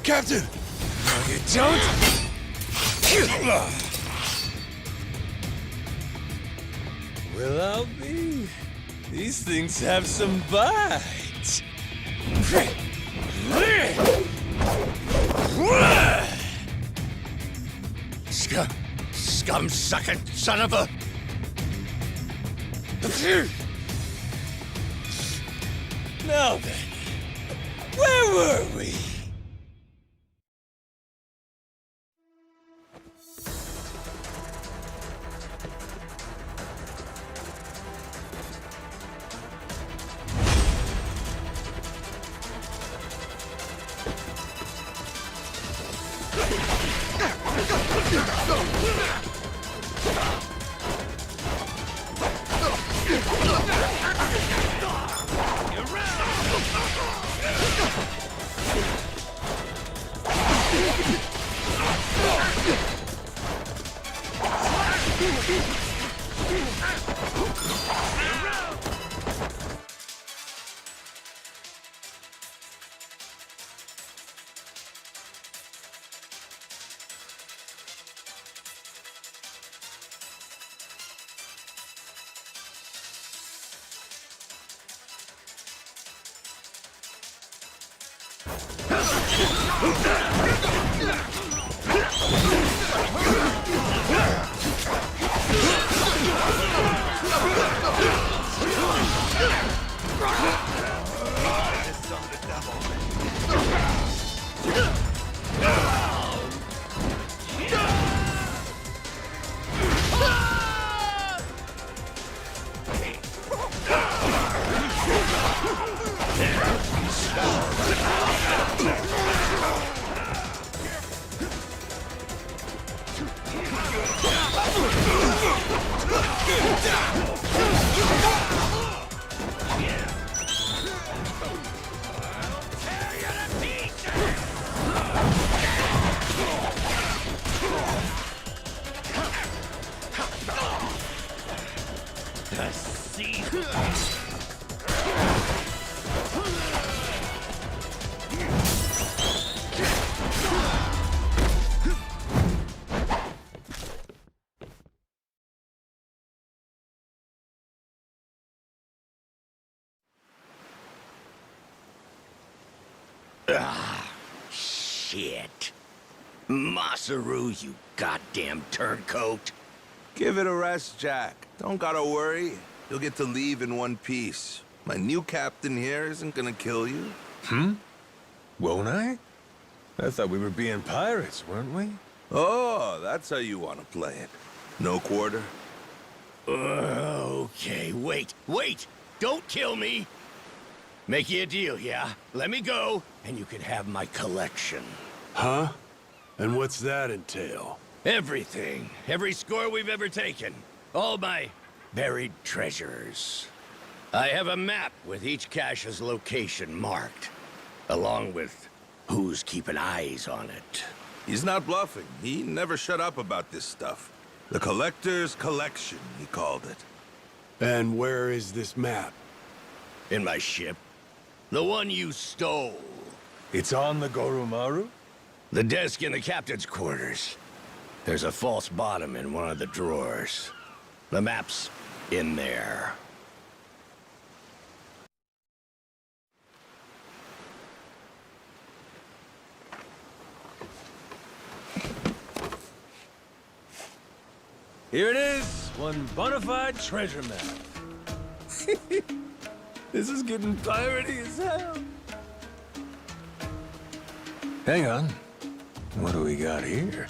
Captain! No, you don't! Well, I'll be. These things have some bite. Scum-sucking son of a... Now then, where were we? Shit. Masaru, you goddamn turncoat. Give it a rest, Jack. Don't gotta worry. You'll get to leave in one piece. My new captain here isn't gonna kill you. Won't I? I thought we were being pirates, weren't we? Oh, that's how you want to play it. No quarter? Okay, wait. Don't kill me. Make you a deal, yeah? Let me go, and you can have my collection. Huh? And what's that entail? Everything. Every score we've ever taken. All my buried treasures. I have a map with each cache's location marked, along with who's keeping eyes on it. He's not bluffing. He never shut up about this stuff. The Collector's Collection, he called it. And where is this map? In my ship. The one you stole. It's on the Goromaru? The desk in the captain's quarters. There's a false bottom in one of the drawers. The map's in there. Here it is, one bona fide treasure map. This is getting piratey as hell. Hang on. What do we got here?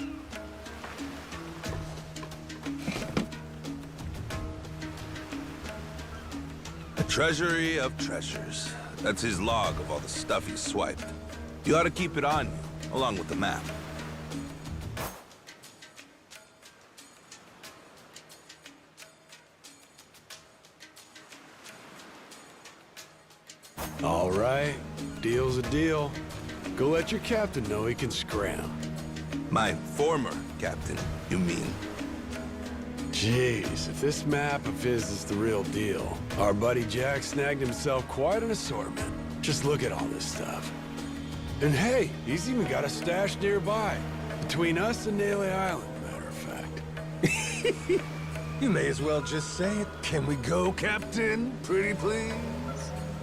A treasury of treasures. That's his log of all the stuff he's swiped. You ought to keep it on you, along with the map. All right, deal's a deal. Go let your captain know he can scram. My former captain, you mean? Jeez, if this map of his is the real deal, our buddy Jack snagged himself quite an assortment. Just look at all this stuff. And hey, he's even got a stash nearby. Between us and Naylor Island, matter of fact. You may as well just say it. Can we go, Captain? Pretty please?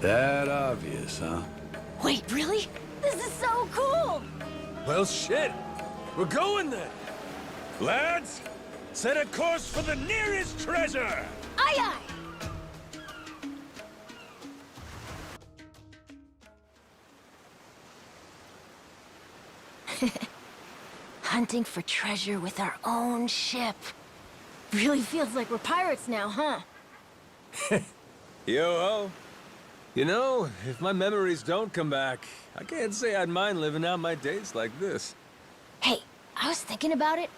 That obvious, huh? Wait, really? This is so cool! Well, shit. We're going then. Lads, set a course for the nearest treasure! Aye, aye! Hunting for treasure with our own ship. Really feels like we're pirates now, huh? Yo-ho. You know, if my memories don't come back, I can't say I'd mind living out my days like this. Hey, I was thinking about it.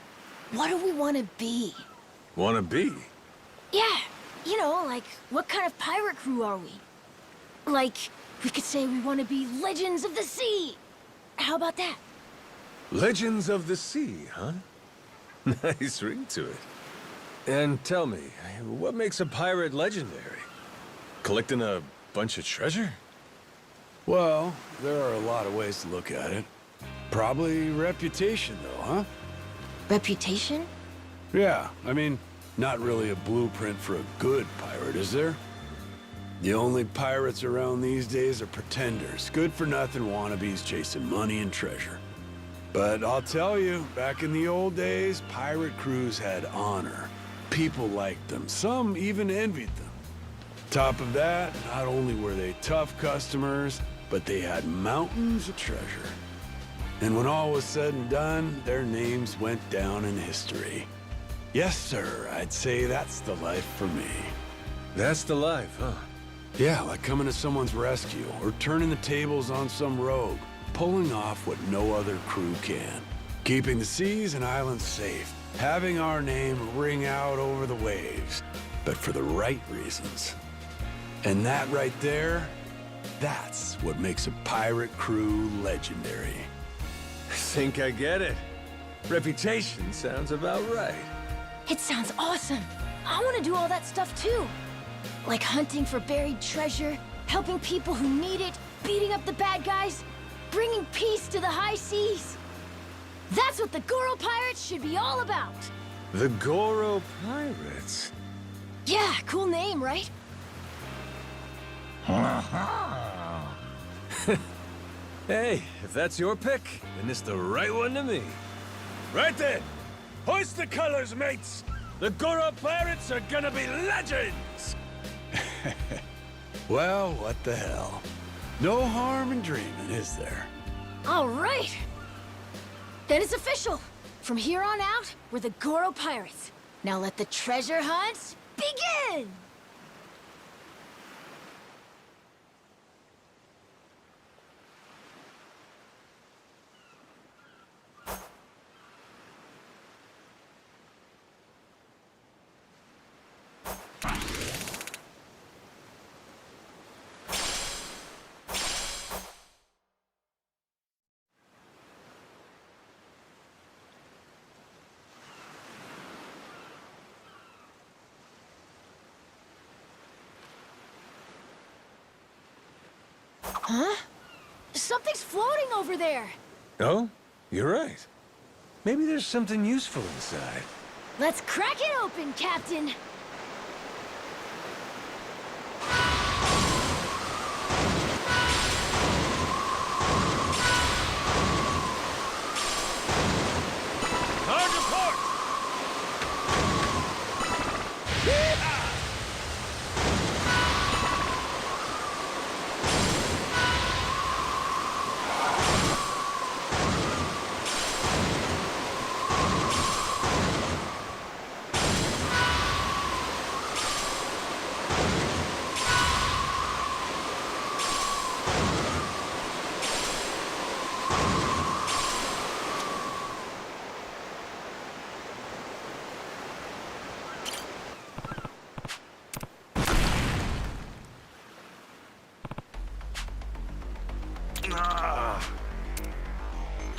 What do we want to be? Wanna be? Yeah, you know, like, what kind of pirate crew are we? Like, we could say we want to be legends of the sea. How about that? Legends of the Sea, huh? Nice ring to it. And tell me, what makes a pirate legendary? Collecting a bunch of treasure? Well, there are a lot of ways to look at it. Probably reputation, though, huh? Reputation? Yeah, I mean, not really a blueprint for a good pirate, is there? The only pirates around these days are pretenders, good-for-nothing wannabes chasing money and treasure. But I'll tell you, back in the old days, pirate crews had honor. People liked them, some even envied them. Top of that, not only were they tough customers, but they had mountains of treasure. And when all was said and done, their names went down in history. Yes, sir, I'd say that's the life for me. That's the life, huh? Yeah, like coming to someone's rescue, or turning the tables on some rogue, pulling off what no other crew can. Keeping the seas and islands safe, having our name ring out over the waves, but for the right reasons. And that right there, that's what makes a pirate crew legendary. Think I get it. Reputation sounds about right. It sounds awesome. I want to do all that stuff too. Like hunting for buried treasure, helping people who need it, beating up the bad guys, bringing peace to the high seas. That's what the Goro Pirates should be all about. The Goro Pirates? Yeah, cool name, right? Hey, if that's your pick, then it's the right one to me. Right then! Hoist the colors, mates! The Goro Pirates are gonna be legends! Well, what the hell? No harm in dreaming, is there? All right. Then it's official. From here on out, we're the Goro Pirates. Now let the treasure hunts begin! Huh? Something's floating over there. Oh? You're right. Maybe there's something useful inside. Let's crack it open, Captain. Hard to port!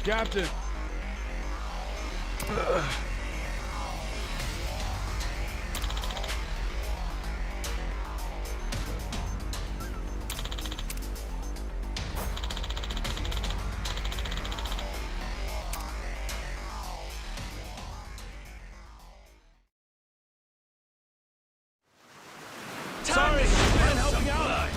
Captain. Sorry, I'm helping out.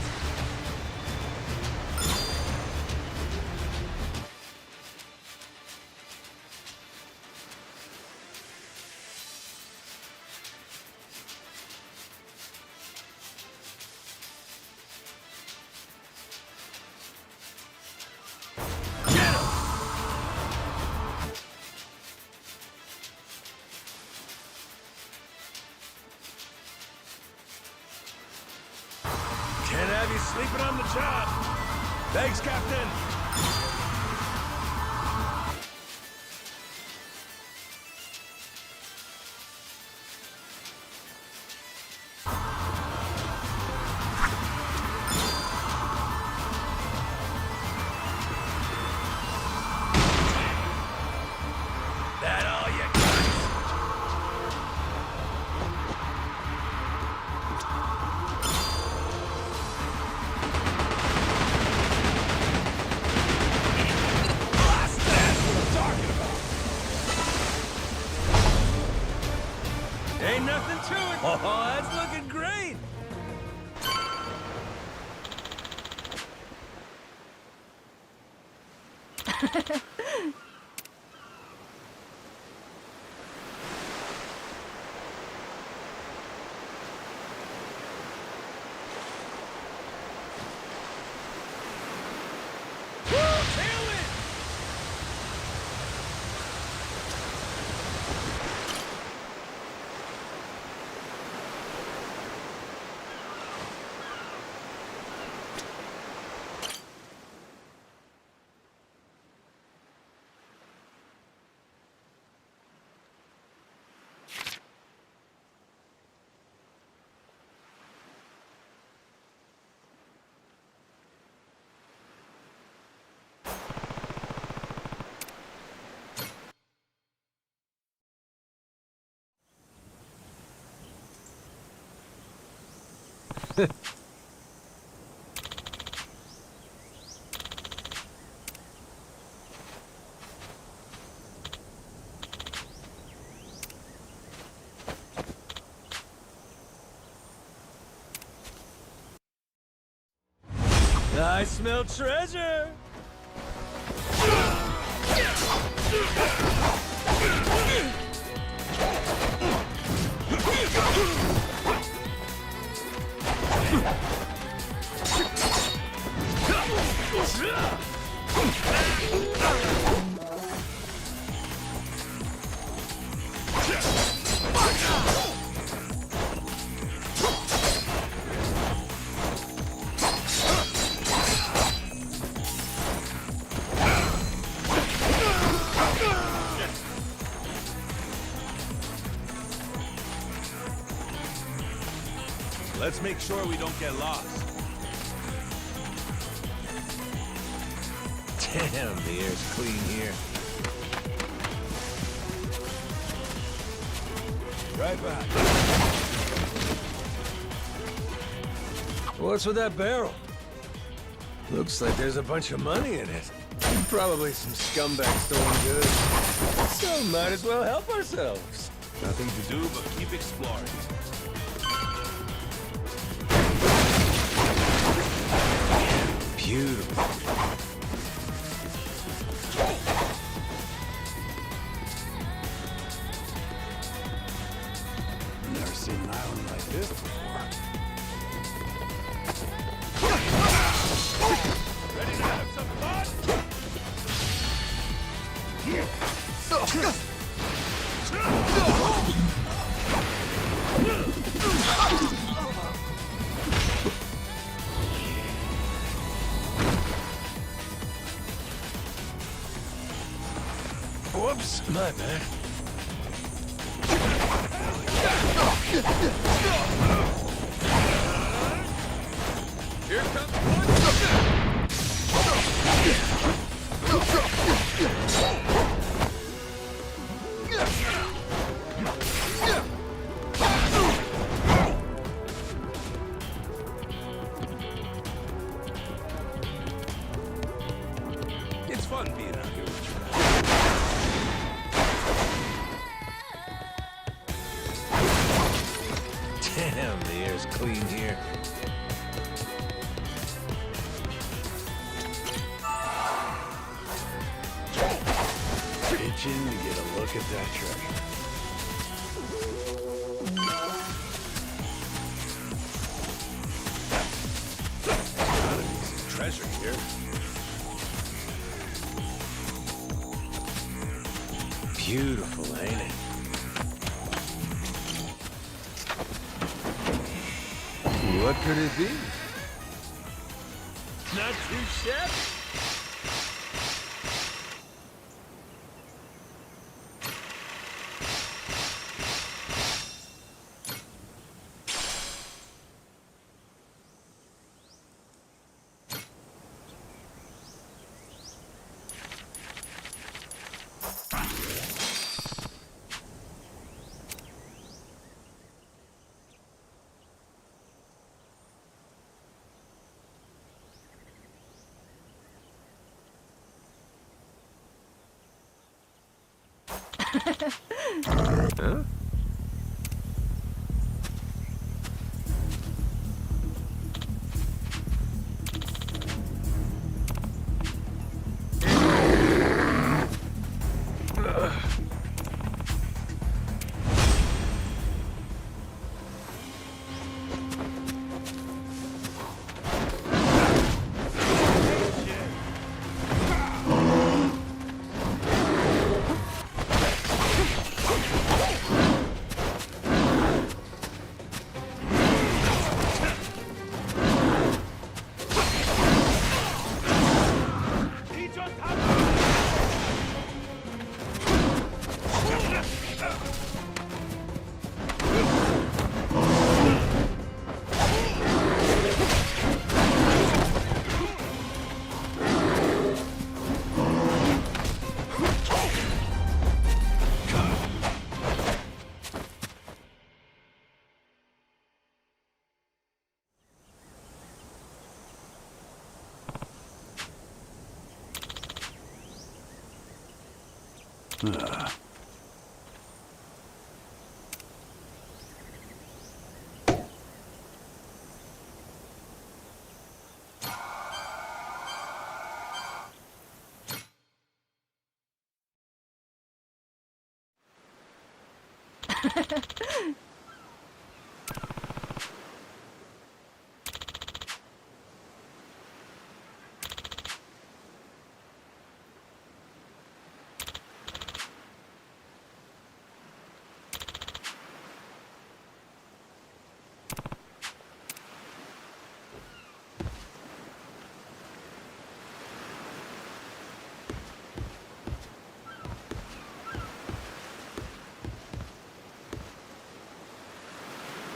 Can't have you sleeping on the job. Thanks, Captain. That all you got? Ain't nothing to it. Oh, that's looking great. Woo, tailwind! I smell treasure. Let's make sure we don't get lost. Damn, the air's clean here. Right back. What's with that barrel? Looks like there's a bunch of money in it. Probably some scumbag stolen goods. So might as well help ourselves. Nothing to do but keep exploring. Beautiful. Never seen an island like this before. Ready to have some fun? Whoops, my bad. Here comes one. It's fun being out here with you. Damn, the air's clean here. Itching to get a look at that treasure. Gotta be some treasure here. Beautiful, ain't it? What could it be? Not too shabby. Huh?